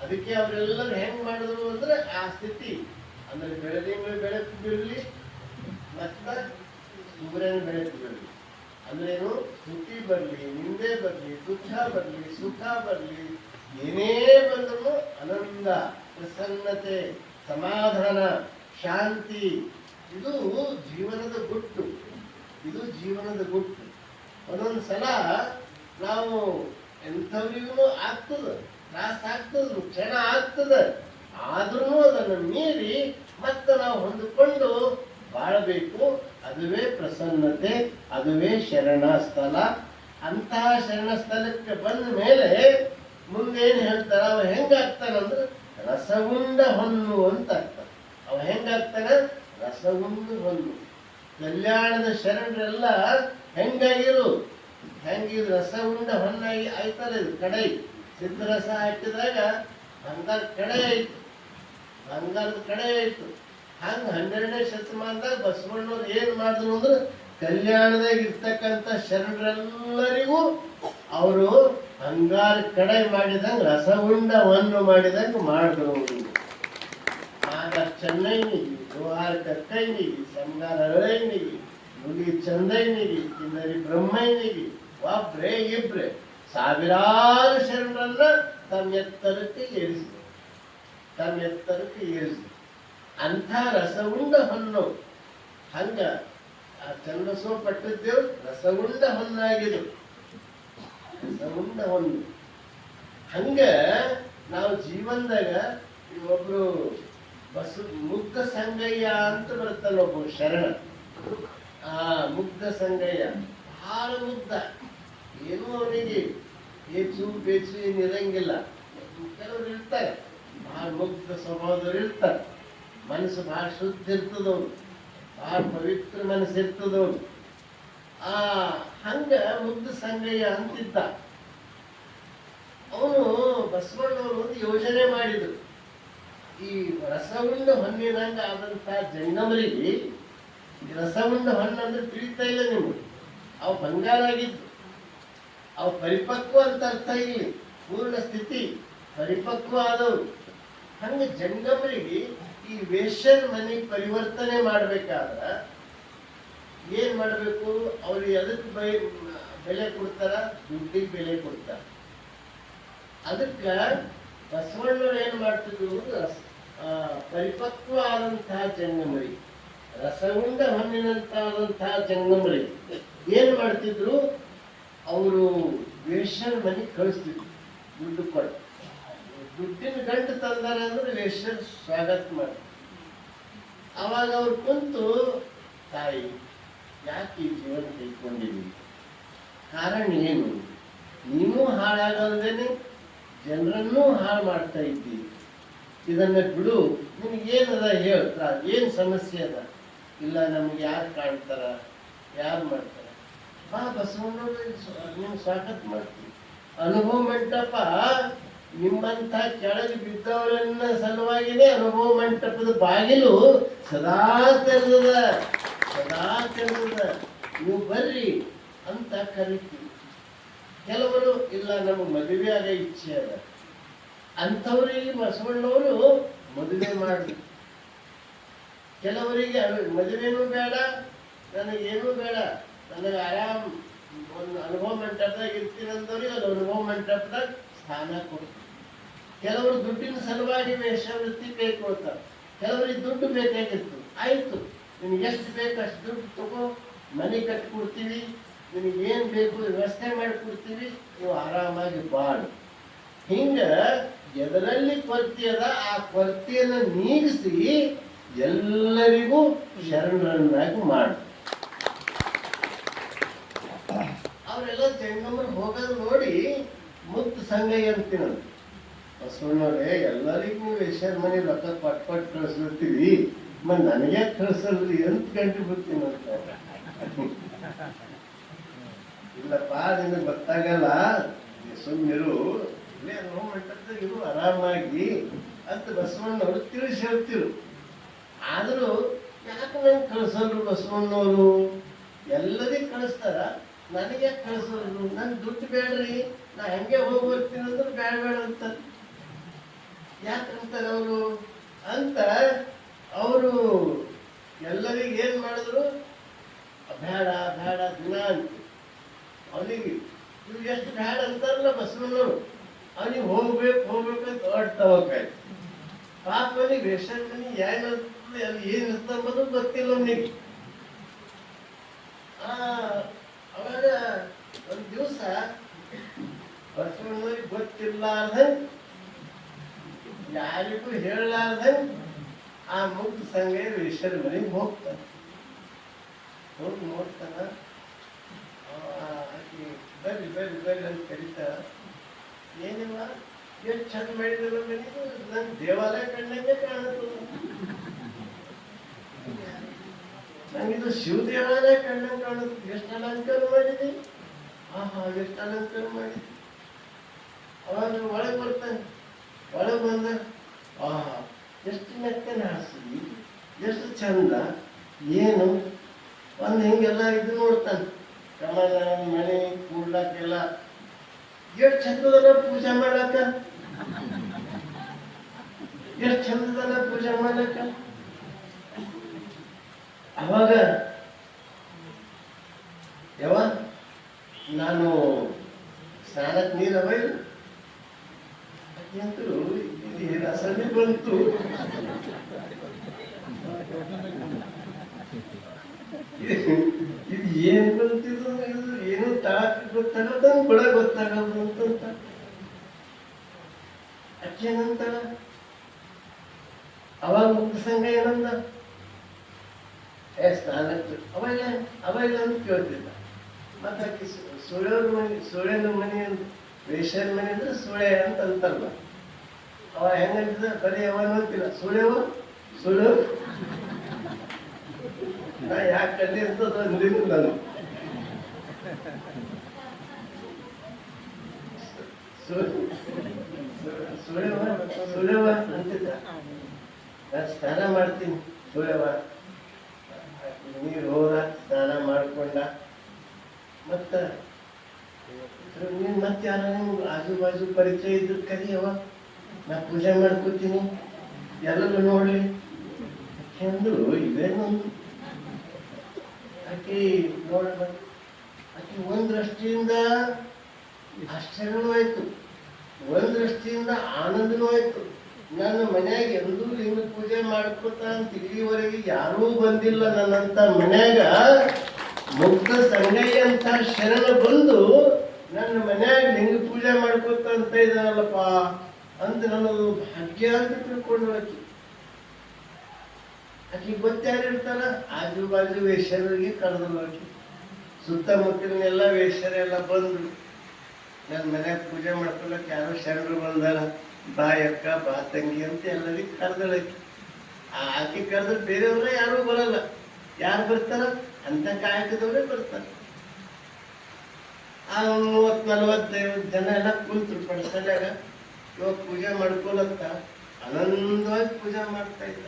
ಅದಕ್ಕೆ ಅವರೆಲ್ಲರೂ ಹೆಂಗ್ ಮಾಡಿದ್ರು ಅಂದ್ರೆ ಆ ಸ್ಥಿತಿ ಅಂದ್ರೆ ಬೆಳದಿಂಗಳು ಬೆಳಕು ಬೀಳಲಿ ಮತ್ತ ಸೂರ್ಯನ ಬೆಳಕು ಬರಲಿ. ಅಂದ್ರೇನು? ಸ್ತುತಿ ಬರಲಿ, ನಿಂದೆ ಬರಲಿ, ದುಃಖ ಬರಲಿ, ಸುಖ ಬರಲಿ, ಏನೇ ಬಂದ್ರು ಆನಂದ, ಪ್ರಸನ್ನತೆ, ಸಮಾಧಾನ, ಶಾಂತಿ. ಇದು ಜೀವನದ ಗುಟ್ಟು, ಇದು ಜೀವನದ ಗುಟ್ಟು. ಒಂದೊಂದು ಸಲ ನಾವು ಎಂಥವ್ರಿಗೂ ಆಗ್ತದ, ತ್ರಾಸ ಆಗ್ತದ, ಕ್ಷಣ ಆಗ್ತದ, ಆದ್ರೂ ಅದನ್ನು ಮೀರಿ ಮತ್ತೆ ನಾವು ಹೊಂದಿಕೊಂಡು ಬಾಳಬೇಕು. ಅದುವೇ ಪ್ರಸನ್ನತೆ, ಅದುವೇ ಶರಣ ಸ್ಥಳ. ಅಂತಹ ಶರಣ ಸ್ಥಳಕ್ಕೆ ಬಂದ ಮೇಲೆ ಮುಂದೇನು ಹೇಳ್ತಾರ, ಅವ ಹೆಂಗಾಗ್ತಾನಂದ್ರೆ ರಸಗುಂಡ ಹೊನ್ನು ಅಂತ ಆಗ್ತಾನೆ. ಅವ ಹೆಂಗಾಗ್ತಾನ, ರಸಗುಂಡ ಹೊನ್ನು. ಕಲ್ಯಾಣದ ಶರಣರೆಲ್ಲ ಹೆಂಗಾಗಿರು, ಹೆಂಗಿದು ರಸಗುಂಡ ಹೊನ್ನಾಗಿ ಆಯ್ತಲ್ಲ. ಇದು ಕಡೈ ಸಿದ್ಧರಸ ಹಾಕಿದಾಗ ಬಂಗಾರದ ಕಡೆ ಆಯ್ತು, ಬಂಗಾರದ ಕಡೆ ಆಯ್ತು. ಹಂಗ 12ನೇ ಶತಮಾನದಾಗ ಬಸವಣ್ಣವ್ರು ಏನ್ ಮಾಡಿದ್ರು ಅಂದ್ರೆ ಕಲ್ಯಾಣದಾಗ ಇರ್ತಕ್ಕಂಥ ಶರಣರೆಲ್ಲರಿಗೂ ಅವರು ಬಂಗಾರ ಕಡೆ ಮಾಡಿದಂಗ ರಸಗುಂಡವನ್ನು ಮಾಡಿದಂಗ ಮಾಡಿದ್ರು. ಆಗ ಚೆನ್ನೈನಿಗೆ, ಜೋಹಾರ್ ಕಕ್ಕೈನಿಗೆ, ಸಂಗಾರ ಅರೈನಿಗೆ, ನುಡಿ ಚಂದೈನಿಗೆ, ಕಿನ್ನರಿ ಬ್ರಹ್ಮೈನಿಗೆ ಒಬ್ರೆ ಇಬ್ರೆ ಸಾವಿರಾರು ಶರಣರನ್ನ ತಮ್ಮ ಎತ್ತರಕ್ಕೆ ಏರಿಸಿದ್ರು, ತಮ್ಮ ಎತ್ತರಕ್ಕೆ ಏರಿಸಿದ್ರು. ಅಂಥ ರಸಗುಂಡ ಹೊನ್ನು. ಹಂಗ ಆ ಚನ್ನಬಸವ ಪಟ್ಟದೇವ್ರು ರಸಗುಂಡ ಹೊನ್ನಾಗಿದ್ರು, ರಸಗುಂಡ ಹೊನ್ನು. ಹಂಗ ನಾವು ಜೀವನದಾಗ ಒಬ್ರು ಮುಗ್ಧ ಸಂಗಯ್ಯ ಅಂತ ಬರ್ತಾನ ಒಬ್ಬ ಶರಣ. ಆ ಮುಗ್ಧ ಸಂಗಯ್ಯ ಬಹಳ ಮುಗ್ಧ, ಏನೂ ಅವನಿಗೆ ಹೆಚ್ಚು ಬೇಚು ಏನಿರಂಗಿಲ್ಲ. ಕೆಲವರು ಇರ್ತಾರೆ ಬಹಳ ಮುಗ್ಧ ಸ್ವಭಾವದವ್ರು ಇರ್ತಾರೆ, ಮನಸ್ಸು ಬಹಳ ಶುದ್ಧ ಇರ್ತದವ್ರು, ಬಹಳ ಪವಿತ್ರ ಮನಸ್ಸು ಇರ್ತದವ್ರು. ಹಂಗ ಮುಗ್ಧ ಸಂಗಯ್ಯ ಅಂತಿದ್ದ. ಅವನು ಬಸವಣ್ಣವರು ಒಂದು ಯೋಜನೆ ಮಾಡಿದ್ರು. ಈ ರಸಗುಂಡ ಹೊನ್ನಿನಂಗ ಆದಂತ ಜಂಗಮರಿಗೆ, ಈ ರಸಗುಂಡ ಹೊನ್ನ ಅಂದ್ರೆ ತಿಳಿತಾ ಇಲ್ಲ ನಿಮ್ಗೆ, ಅವು ಬಂಗಾರ ಆಗಿದ್ದು, ಅವು ಪರಿಪಕ್ವ ಅಂತ ಅರ್ಥ ಇಲ್ಲಿ, ಪೂರ್ಣ ಸ್ಥಿತಿ ಪರಿಪಕ್ವ ಆದವರು. ಹಂಗ ಜಂಗಮರಿಗೆ ಈ ವೇಷನ್ ಮನಿ ಪರಿವರ್ತನೆ ಮಾಡ್ಬೇಕಾದ್ರ ಏನ್ ಮಾಡ್ಬೇಕು, ಅವ್ರಿಗೆ ಅದಕ್ಕೆ ಬೆಲೆ ಕೊಡ್ತಾರ, ದುಡ್ಡಿಗೆ ಬೆಲೆ ಕೊಡ್ತಾರ. ಅದಕ್ಕ ಬಸವಣ್ಣವ್ರು ಏನ್ ಮಾಡ್ತಿದ್ರು, ಪರಿಪಕ್ವ ಆದಂತಹ ಜಂಗಮರಿ, ರಸಗುಂಡ ಹೊನ್ನಿನಂತಾದಂತಹ ಜಂಗಮರಿ ಏನ್ ಮಾಡ್ತಿದ್ರು, ಅವರು ವೇಷನ್ ಮನಿ ಕಳಿಸ್ತಿದ್ರು ದುಡ್ಡು ಕೊಟ್ಟು. ದುಡ್ಡಿನ ಗಂಟು ತಂದಾರ ಅಂದ್ರೆ ವೇಷನ್ ಸ್ವಾಗತ ಮಾಡಿ. ಅವಾಗ ಅವ್ರು ಕುಂತು, ತಾಯಿ ಯಾಕೆ ಈ ಜೀವನ ತೆಗೆದುಕೊಂಡಿದ್ವಿ, ಕಾರಣ ಏನು, ನೀನು ಹಾಳಾಗಲ್ದೇನೆ ಜನರನ್ನೂ ಹಾಳು ಮಾಡ್ತಾ ಇದ್ದಿ, ಇದನ್ನ ಬಿಡು, ನಿನಗೇನದ ಹೇಳ್ತಾ, ಏನ್ ಸಮಸ್ಯೆ ಅದ, ಇಲ್ಲ ನಮ್ಗೆ ಯಾರು ಕಾಣ್ತಾರ, ಯಾರು ಮಾಡ್ತಾರ, ಬಾ ಬಸವಣ್ಣವ್ರು ನೀನು ಸ್ವಾಗತ ಮಾಡ್ತೀವಿ. ಅನುಭವ ಮಂಟಪ ನಿಮ್ಮಂತ ಕೆಳಗೆ ಬಿದ್ದವರನ್ನ ಸಲುವಾಗಿನೇ ಅನುಭವ ಮಂಟಪದ ಬಾಗಿಲು ಸದಾ ತೆರೆದ, ಸದಾ ತೆರೆದ, ನೀವು ಬರ್ರಿ ಅಂತ ಕರಿತೀವಿ. ಕೆಲವರು ಇಲ್ಲ ನಮಗೆ ಮದುವೆ ಆಗ ಇಚ್ಛೆ ಅದ ಅಂಥವ್ರಿಗೆ ಬಸವಣ್ಣವರು ಮದುವೆ ಮಾಡಿದ್ರು. ಕೆಲವರಿಗೆ ಮದುವೆನೂ ಬೇಡ, ನನಗೇನೂ ಬೇಡ, ನನಗೆ ಆರಾಮ್ ಒಂದು ಅನುಭವ ಮಂಟಪದಾಗ ಇರ್ತೀನಂದವ್ರಿಗೆ ಅದು ಅನುಭವ ಮಂಟಪದಾಗ ಸ್ಥಾನ ಕೊಡ್ತೀವಿ. ಕೆಲವರು ದುಡ್ಡಿನ ಸಲುವಾಗಿ ವೇಷವೃತ್ತಿ ಬೇಕೊಳ್ತಾರೆ, ಕೆಲವರಿಗೆ ದುಡ್ಡು ಬೇಕಾಗಿತ್ತು, ಆಯ್ತು ನಿಮ್ಗೆ ಎಷ್ಟು ಬೇಕು ಅಷ್ಟು ದುಡ್ಡು ತಗೋ, ಮನೆ ಕಟ್ಕೊಡ್ತೀವಿ, ನಿನಗೇನು ಬೇಕು ವ್ಯವಸ್ಥೆ ಮಾಡಿಕೊಡ್ತೀವಿ, ನೀವು ಆರಾಮಾಗಿ ಬಾಳು. ಹಿಂಗ ಎದರಲ್ಲಿ ಕೊರತೆ ಅದ ಆ ಕೊರತೆಯನ್ನು ನೀಗಿಸಿ ಎಲ್ಲರಿಗೂ ಶರಣರನ್ನಾಗಿ ಮಾಡು. ಅವರೆಲ್ಲ ಜಂಗಮರು ಹೋಗೋದು ನೋಡಿ ಮುಕ್ತ ಸಂಗಯ್ಯ ಅಂತೀನ, ಬಸವಣ್ಣವ್ರೆ ಎಲ್ಲರಿಗೂ ವೇಷನ್ ಮನೆ ರೊಕ್ಕ ಪಟ್ ಕಳಿಸ್ಬಿಡ್ತೀವಿ, ಮತ್ತೆ ನನಗೆ ಕಳಿಸಲ್ರಿ ಅಂತ ಗಂಟೆ ಬಿಡ್ತೀನಿ ಅಂತ. ಇಲ್ಲಪ್ಪ ನಿನಗೆ ಗೊತ್ತಾಗಲ್ಲ, ಸುಮ್ಮನಿರು, ಇಲ್ಲೇ ಅನುಭವ ಮಂಟಪದಾಗ ಇರು ಆರಾಮಾಗಿ ಅಂತ ಬಸವಣ್ಣವ್ರು ತಿಳಿಸಿ ಹೇಳ್ತಿರು. ಆದರೂ ಯಾಕೆ ನಂಗೆ ಕಳಿಸಲ್ರು ಬಸವಣ್ಣವರು, ಎಲ್ಲರಿಗೂ ಕಳಿಸ್ತಾರ, ನನಗೆ ಕಳಿಸೋರು, ನನ್ ದುಡ್ಡು ಬೇಡ್ರಿ, ನಾ ಹೆಂಗೆ ಹೋಗಿ ಬರ್ತೀನಿ ಅಂದ್ರೆ ಬೇಡ ಬೇಡ ಅಂತ ಯಾಕಂತಾರೆ ಅವರು ಅಂತ. ಅವರು ಎಲ್ಲರಿಗೆ ಏನ್ ಮಾಡಿದ್ರು, ಬೇಡ ಬೇಡ ದಿನ ಅಂತ. ಅವನಿಗೆ ಇವ್ ಎಷ್ಟು ಬೇಡ ಅಂತಾರಲ್ಲ ಬಸವಣ್ಣವರು, ಅವನಿಗೆ ಹೋಗ್ಬೇಕು ಅಂತ ಹೊಡ್ತಾವಾಯ್ತು. ಪಾಪ ಅವನಿಗೆ ರೇಷನ್ ಮನಿ ಏನಿರ್ತದೆ, ಅಲ್ಲಿ ಏನಿರ್ತಂಬುದು ಗೊತ್ತಿಲ್ಲ ಅವನಿಗೆ. ಅವಾಗ ಒಂದು ದಿವಸ ಬಸವಣ್ಣವ್ರಿಗೆ ಗೊತ್ತಿರ್ಲಾರ್ದಂಗೆ ಯಾರಿಗೂ ಹೇಳಲಾರ್ದಂಗೆ ಆ ಮುಕ್ತ ಸಂಘ ಈಶ್ವರ ಮನೆಗೆ ಹೋಗ್ತಾನೆ. ಹೋಗಿ ನೋಡ್ತಾನ, ಆಕಿ ಬರ್ರಿ ಬರ್ರಿ ಬರ್ರಿ ಅಂತ ಕರೀತಾರ. ಏನಿಲ್ಲ, ಎಷ್ಟು ಚಂದ ಮಾಡಿದ್ರು ಮನೆಗೂ, ನನ್ ದೇವಾಲಯ ಕಂಡಂಗೆ ಕಾಣುತ್ತದ, ನಂಗಿದು ಶಿವ ದೇವಾಲಯ ಕಂಡಂಗೆ ಕಾಣುತ್ತೆ. ಎಷ್ಟು ಅಲಂಕಾರ ಮಾಡಿದೆ, ಎಷ್ಟು ಅಲಂಕಾರ ಮಾಡಿದೆ. ಅವಾಗ ಒಳಗೆ ಬರ್ತಾನೆ. ಒಳಗೆ ಬಂದ ಎಷ್ಟು ಮೆತ್ತನ ಹಾಸಿಗೆ, ಎಷ್ಟು ಚಂದ, ಏನು ಒಂದು ಹಿಂಗೆಲ್ಲ ಇದು ನೋಡ್ತಾನೆ. ಕಮಲ ಮನೆ ಕೂಡ್ಲಾಕೆಲ್ಲ ಎಷ್ಟು ಚಂದದಲ್ಲ ಪೂಜೆ ಮಾಡಕ್ಕ, ಎಷ್ಟು ಚಂದದಲ್ಲ ಪೂಜೆ ಮಾಡಕ್ಕ. ಅವಾಗ ಯಾವ ನಾನು ಸ್ನಾನಕ್ಕೆ ನೀರು ಅವ ಇಲ್ಲ ಅಂತೂ ಇದು ರಸನೆ ಬಂತು. ಇದು ಏನ್ ಬಂತಿದ್ದು, ಏನು ತಾಕ ಗೊತ್ತಾಗದ ಕೂಡ ಗೊತ್ತಾಗದು ಅಂತ ಅಕ್ಕೇನಂತಾಳ. ಅವಾಗ ಮುಕ್ತ ಸಂಘ ಏನಂದ, ಸ್ನಾನಕ್ಕೆ ಅವಾಗ ಅಂತ ಕೇಳ್ತಿದ್ದ. ಮತ್ತೆ ಅಕ್ಕಿ ಸುಳ್ಯವ್ರ ಮನೆ, ಸುಳ್ಯನ ಮನೆ ಅಂತ, ವೇಶ್ಯನ ಮನೆ ಅಂದ್ರೆ ಸುಳ್ಯ ಅಂತ ಅಂತಾರಲ್ಲ. ಅವ ಹೆಂಗಂತಿದ್ದ, ಬರೀ ಅವನು ಅಂತಿಲ್ಲ, ಸುಳ್ಯವ ಸುಳ್ಳು. ನಾ ಯಾಕೆ ಕಲ್ಲಿ ಅಂತದ ಅಂದಿದ್ದು ನಾನು. ಸುಳ್ಯವ ಅಂತಿದ್ದ. ನಾನು ಸ್ನಾನ ಮಾಡ್ತೀನಿ ಸುಳ್ಯವ. ನೀರು ಹೋದ, ಸ್ನಾನ ಮಾಡ್ಕೊಂಡ. ಮತ್ತ ನೀನ್ ಮತ್ತೆ ಯಾರ ನಿಮ್ಗೆ ಆಜು ಬಾಜು ಪರಿಚಯ ಇದ್ರು ಕರಿಯವ, ನಾ ಪೂಜೆ ಮಾಡ್ಕೋತೀನಿ, ಎಲ್ಲರೂ ನೋಡ್ಲಿ ಅಂದ್ರು. ಇದೇನೊಂದು ಆಕಿ ನೋಡ, ಆಕಿ ಒಂದ್ ದೃಷ್ಟಿಯಿಂದ ಆಶ್ಚರ್ಯನೂ ಆಯ್ತು, ಒಂದ್ ದೃಷ್ಟಿಯಿಂದ ಆನಂದನೂ ಆಯ್ತು. ನನ್ನ ಮನ್ಯಾಗ ಎಂದೂ ಲಿಂಗ ಪೂಜೆ ಮಾಡ್ಕೋತ ಅಂತ ಇಲ್ಲಿವರೆಗೆ ಯಾರೂ ಬಂದಿಲ್ಲ. ನನ್ನಂತ ಮನ್ಯಾಗ ಮುಕ್ತ ಸಂಗಯ್ಯ ಅಂತ ಶರಣ ಬಂದು ನನ್ನ ಮನ್ಯಾಗ ಲಿಂಗ ಪೂಜೆ ಮಾಡ್ಕೋತ ಅಂತ ಇದ್ದಾರಲ್ಲಪ್ಪ ಅಂತ ನನ್ನದು ಭಾಗ್ಯ ಅಂತ ತಿಳ್ಕೊಂಡು ಆಕಿ ಗೊತ್ತಾರಿರ್ತಾರ. ಆಜು ಬಾಜು ವೇಶ್ಯರಿಗೆ ಕರೆದ್ರು. ಆಕಿ ಸುತ್ತಮುತ್ತಲಿನೆಲ್ಲ ವೇಶ್ಯರೆಲ್ಲ ಬಂದ್ರು. ನನ್ನ ಮನ್ಯಾಗ ಪೂಜೆ ಮಾಡ್ಕೊಳಕ್ ಯಾರೋ ಶರಣರು ಬಂದಾರ, ಬಾ ಅಕ್ಕ ಬಾ ತಂಗಿ ಅಂತ ಎಲ್ಲರಿಗೂ ಕರೆದಳಕಿ. ಆಕಿ ಕರೆದ್ರೆ ಬೇರೆಯವ್ರ ಯಾರು ಬರಲ್ಲ. ಯಾರು ಬರ್ತಾರ, ಅಂತ ಕಾಯಕದವ್ರೆ ಬರ್ತಾರ. 30-40 ಜನ ಎಲ್ಲ ಕುಂತರು ಪಡಿಸಲಾಗ. ಇವಾಗ ಪೂಜೆ ಮಾಡ್ಕೊಳಂತ ಆನಂದವಾಗಿ ಪೂಜೆ ಮಾಡ್ತಾ ಇದ್ದ.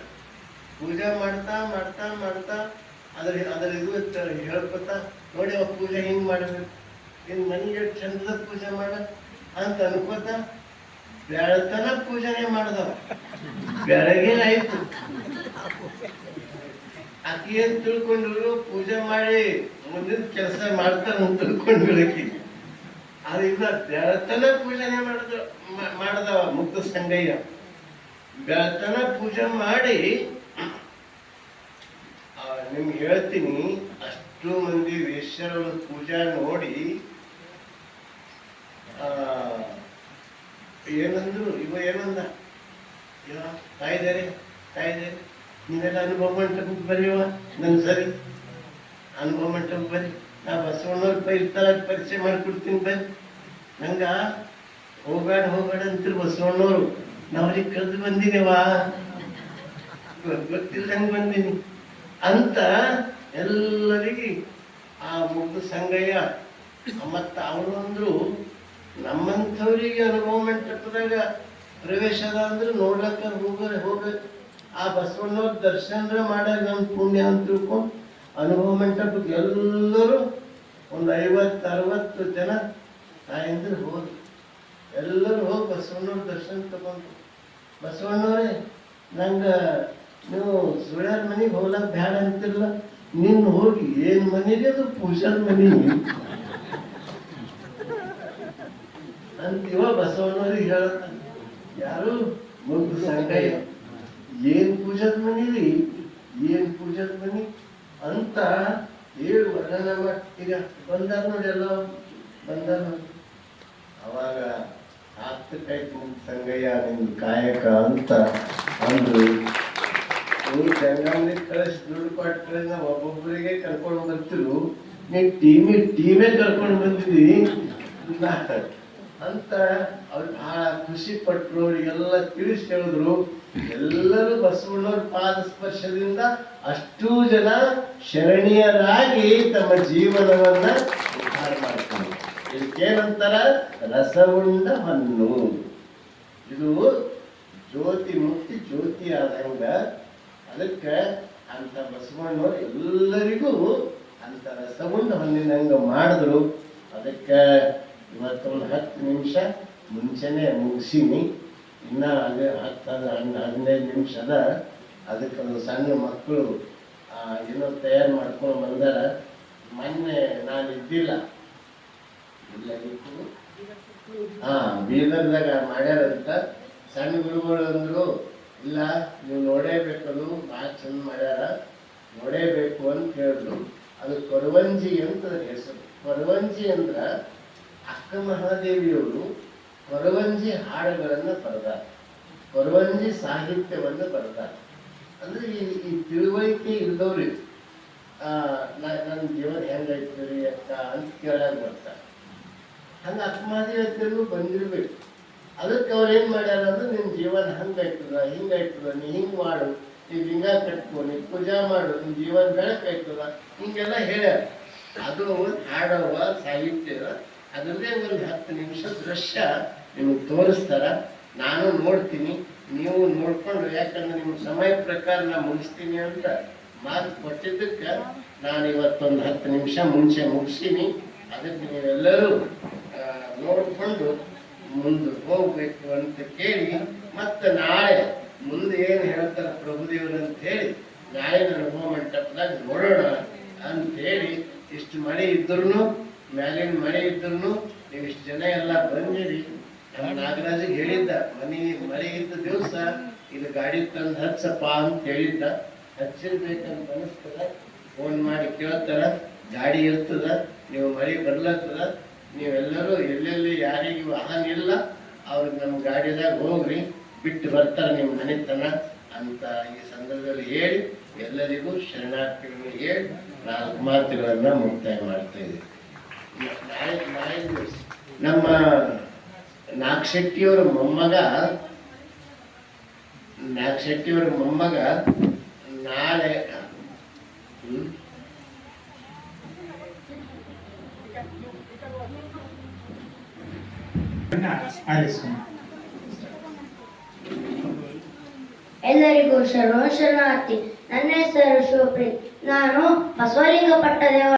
ಪೂಜೆ ಮಾಡ್ತಾ ಮಾಡ್ತಾ ಮಾಡ್ತಾ ಅದ್ರ ಇದು ಹೇಳ್ಕೊತ, ನೋಡಿ ಅವ ಪೂಜೆ ಹಿಂಗ್ ಮಾಡ್ಬೇಕು, ಇನ್ ಮನೆಗೆ ಚಂದದ ಪೂಜೆ ಮಾಡ ಅಂತ ಅನ್ಕೋತ ಬೆಳತನ ಪೂಜೆನೆ ಮಾಡ್ದವ. ಬೆಳಗ್ಗೆ ಆಯ್ತು. ಆಕಿ ಏನ್ ತಿಳ್ಕೊಂಡ್ರು, ಪೂಜೆ ಮಾಡಿ ಮುಂದಿನ ಕೆಲಸ ಮಾಡ್ತಾರಂತ ತಿಳ್ಕೊಂಡ್ರು ಆಕಿ. ಅದ್ರಿಂದ ಬೆಳತನ ಪೂಜೆನೆ ಮಾಡ್ದವ ಮುಕ್ತ ಸಂಗಯ್ಯ. ಬೆಳತನ ಪೂಜೆ ಮಾಡಿ ನಿಮ್ಗೆ ಹೇಳ್ತೀನಿ, ಅಷ್ಟು ಮಂದಿ ವೇಶ್ಯರ ಪೂಜಾ ನೋಡಿ ಏನಂದ್ರು, ಏನಂದ, ತಾಯಿದಾರೆ ನೀವೆಲ್ಲ ಅನುಭವ ಮಂಟಪಕ್ಕೆ ಬರೀವ, ನನ್ ಸರಿ ಅನುಭವ ಮಂಟಪಕ್ಕೆ ಬರ್ರಿ, ನಾ ಬಸವಣ್ಣವ್ರ ಇರ್ತಾರ ಪರಿಚಯ ಮಾಡ್ಕೊಡ್ತೀನಿ ಬರ್ರಿ. ನಂಗ ಹೋಗ್ಬೇಡ ಅಂತಿರು ಬಸವಣ್ಣವ್ರು. ನಾವ್ರಿಗೆ ಕರೆದು ಬಂದಿನೇವಾ, ಗೊತ್ತಿಲ್ಲದಂಗೆ ಬಂದೀನಿ ಅಂತ ಎಲ್ಲರಿಗೆ ಆ ಮುಗ್ಧ ಸಂಗಯ್ಯ. ಮತ್ತ ಅವರು ಅಂದ್ರು, ನಮ್ಮಂಥವ್ರಿಗೆ ಅನುಭವ ಮಂಟಪದಾಗ ಪ್ರವೇಶ ಅದ ಅಂದ್ರೆ ನೋಡ್ಲಕ್ಕ ಹೋಗ್ಬೇಕು. ಆ ಬಸವಣ್ಣವ್ರ ದರ್ಶನ ಮಾಡಾಗ ನಮ್ಮ ಪುಣ್ಯ ಅಂತ ತಿಳ್ಕೊಂಡು ಅನುಭವ ಮಂಟಪಕ್ಕೆ ಎಲ್ಲರೂ ಒಂದು 50-60 ಜನ ತಾಯಂದ್ರು ಹೋದ್ರು. ಎಲ್ಲರೂ ಹೋಗಿ ಬಸವಣ್ಣವ್ರ ದರ್ಶನ ತಗೊಂಡ್ರು. ಬಸವಣ್ಣವ್ರೇ, ನಂಗೆ ನೀವು ಸುಳ್ಯಾರ ಮನೆಗೆ ಹೋಗ್ಲಕ್ ಬ್ಯಾಡ ಅಂತಿರಲ್ಲ, ನೀನು ಹೋಗಿ ಏನ್ ಮನೆಗೆ ಅದು ಪೂಜಾರ ಮನೆ ಅಂತೀವ ಬಸವಣ್ಣವ್ರಿಗೆ ಹೇಳ್ತಾನೆ. ಯಾರು ಮುಗ್ಧ ಸಂಗಯ್ಯ, ಏನ್ ಪೂಜಾದ ಮನಿ ರೀ, ಏನ್ ಪೂಜಾದ ಮನಿ ಅಂತ ಹೇಳಿ ವರ್ಣನ ಮಾಡಿ. ಈಗ ಬಂದಾರ ನೋಡಿ ಎಲ್ಲ ಬಂದ ಅವಾಗ ಹತ್ತು ಕೈ ತುಂಬ ಸಂಗಯ್ಯ ನಿಮ್ದು ಕಾಯಕ ಅಂತ ಅಂದ್ರು. ನೀವು ಜಂಗಮಲ್ಲಿ ಕಳಿಸಿ ದುಡ್ಡು ಕೊಟ್ಟರೆ ನಾವು ಒಬ್ಬೊಬ್ಬರಿಗೆ ಕರ್ಕೊಂಡು ಬರ್ತಿರು, ನೀವು ಟೀಮೇ ಕರ್ಕೊಂಡು ಬಂದಿದ್ದೀವಿ ಅಂತ ಅವ್ರು ಬಹಳ ಖುಷಿ ಪಟ್ರು. ಅವರಿಗೆಲ್ಲ ತಿಳಿಸಿ ಹೇಳಿದ್ರು. ಎಲ್ಲರೂ ಬಸವಣ್ಣವ್ರ ಪಾದ ಸ್ಪರ್ಶದಿಂದ ಅಷ್ಟೂ ಜನ ಶರಣೀಯರಾಗಿ ತಮ್ಮ ಜೀವನವನ್ನ ಉದ್ಧಾರ ಮಾಡ್ತಾರೆ. ಇದಕ್ಕೇನಂತಾರ? ರಸವುಂಡ ಹಣ್ಣು. ಇದು ಜ್ಯೋತಿ ಮುಕ್ತಿ ಜ್ಯೋತಿ ಆದಂಗ. ಅದಕ್ಕೆ ಅಂತ ಬಸವಣ್ಣವ್ರು ಎಲ್ಲರಿಗೂ ಅಂತ ರಸವುಂಡ ಹಣ್ಣಿನಂಗ ಮಾಡಿದ್ರು. ಅದಕ್ಕೆ ಇವತ್ತೊಂದು 10 ನಿಮಿಷ ಮುಂಚೆನೆ ಮುಗಿಸೀನಿ. ಇನ್ನ ಅದೇ 10-15 ನಿಮಿಷ ಅದ. ಅದಕ್ಕೊಂದು ಸಣ್ಣ ಮಕ್ಕಳು ಏನೋ ತಯಾರು ಮಾಡ್ಕೊಂಡು ಬಂದಾರ. ಮೊನ್ನೆ ನಾನು ಇದ್ದಿಲ್ಲ, ಬೀದರ್ದಾಗ ಮಾಡ್ಯಾರಂತ. ಸಣ್ಣ ಗುರುಗಳು ಅಂದ್ರು, ಇಲ್ಲ ನೀವು ನೋಡೇಬೇಕದು, ಭಾಳ ಚಂದ ಮಾಡ್ಯಾರ, ನೋಡೇಬೇಕು ಅಂತ ಹೇಳಿದ್ರು. ಅದು ಕೊರವಂಜಿ ಅಂತ ಹೆಸರು. ಕೊರವಂಜಿ ಅಂದ್ರ ಅಕ್ಕ ಮಹಾದೇವಿಯವರು ಕೊರವಂಜಿ ಹಾಡುಗಳನ್ನ ಬರೆದಾರ, ಕೊರವಂಜಿ ಸಾಹಿತ್ಯವನ್ನ ಬರೆದಾರ. ಅಂದ್ರೆ ಈ ತಿಳುವಳಿಕೆ ಇಲ್ದವ್ರಿ ನನ್ನ ಜೀವನ ಹೆಂಗೈತ್ರಿ ಅಕ್ಕ ಅಂತ ಕೇಳಾಗ ಬರ್ತಾರೆ. ಹಂಗ ಅಕ್ಕ ಮಹಾದೇವಿ ಬಂದಿರ್ಬೇಕು. ಅದಕ್ಕೆ ಅವ್ರು ಏನ್ ಮಾಡ್ಯಾರ ಅಂದ್ರೆ, ನಿನ್ ಜೀವನ ಹಂಗಾಯ್ತದ ಹಿಂಗಾಯ್ತದ, ನೀ ಹಿಂಗ್ ಮಾಡು, ನೀ ಲಿಂಗ ಕಟ್ಕೊ, ನೀ ಪೂಜಾ ಮಾಡು, ನಿನ್ ಜೀವನ ಬೆಳಕಾಯ್ತದ, ಹಿಂಗೆಲ್ಲ ಹೇಳ್ಯಾರ. ಅದು ಹಾಡವ ಸಾಹಿತ್ಯದ. ಅದರದೇ ಒಂದು 10 ನಿಮಿಷ ದೃಶ್ಯ ನಿಮಗೆ ತೋರಿಸ್ತಾರ. ನಾನು ನೋಡ್ತೀನಿ, ನೀವು ನೋಡ್ಕೊಂಡು, ಯಾಕಂದ್ರೆ ನಿಮ್ಮ ಸಮಯ ಪ್ರಕಾರ ನಾ ಮುಗಿಸ್ತೀನಿ ಅಂತ ಮಾತು ಕೊಟ್ಟಿದ್ದಕ್ಕೆ ನಾನು ಇವತ್ತೊಂದು 10 ನಿಮಿಷ ಮುಂಚೆ ಮುಗಿಸೀನಿ. ಅದಕ್ಕೆ ನೀವೆಲ್ಲರೂ ನೋಡಿಕೊಂಡು ಮುಂದೆ ಹೋಗ್ಬೇಕು ಅಂತ ಕೇಳಿ, ಮತ್ತೆ ನಾಳೆ ಮುಂದೆ ಏನು ಹೇಳ್ತಾರೆ ಪ್ರಭುದೇವರು ಅಂತ ಹೇಳಿ ನಾಳೆ ಅನುಭವ ಮಂಟಪದಾಗ ನೋಡೋಣ ಅಂತ ಹೇಳಿ. ಇಷ್ಟು ಮಳೆ ಇದ್ರು, ಮ್ಯಾಲಿನ ಮಳೆ ಇದ್ರು ನೀವು ಇಷ್ಟು ಜನ ಎಲ್ಲ ಬಂದಿರಿ. ನಮ್ಮ ನಾಗರಾಜಿಗೆ ಹೇಳಿದ್ದ, ಮಳೆ ಇದ್ದ ದಿವಸ ಇದು ಗಾಡಿ ತಂದು ಹಚ್ಚಪ್ಪ ಅಂತ ಹೇಳಿದ್ದ. ಹಚ್ಚಿರ್ಬೇಕಂತ ಅನಿಸ್ತದ. ಫೋನ್ ಮಾಡಿ ಕೇಳ್ತಾರ, ಗಾಡಿ ಇರ್ತದ, ನೀವು ಮಳೆ ಬರ್ಲತ್ತದ, ನೀವೆಲ್ಲರೂ ಎಲ್ಲೆಲ್ಲಿ ಯಾರಿಗೆ ವಾಹನ ಇಲ್ಲ ಅವ್ರಿಗೆ ನಮ್ಮ ಗಾಡಿದಾಗ ಹೋಗ್ರಿ, ಬಿಟ್ಟು ಬರ್ತಾರೆ ನಿಮ್ಮ ಮನೆತನ ಅಂತ ಈ ಸಂದರ್ಭದಲ್ಲಿ ಹೇಳಿ ಎಲ್ಲರಿಗೂ ಶರಣಾರ್ಥಿಗಳನ್ನು ಹೇಳಿ 4 ಮಾತುಗಳನ್ನ ಮುಕ್ತಾಯ ಮಾಡ್ತಾ ಇದ್ದೀವಿ. ನಾಳೆ ದಿವಸ ನಮ್ಮ ನಾಗಶೆಟ್ಟಿಯವರ ಮೊಮ್ಮಗ ನಾಳೆ ಎಲ್ಲರಿಗೂ ಶರಣಾರ್ಥಿ. ನನ್ನ ಹೆಸರು ಶಿವಪ್ರೀತ್. ನಾನು ಬಸವಲಿಂಗ ಪಟ್ಟದೇವ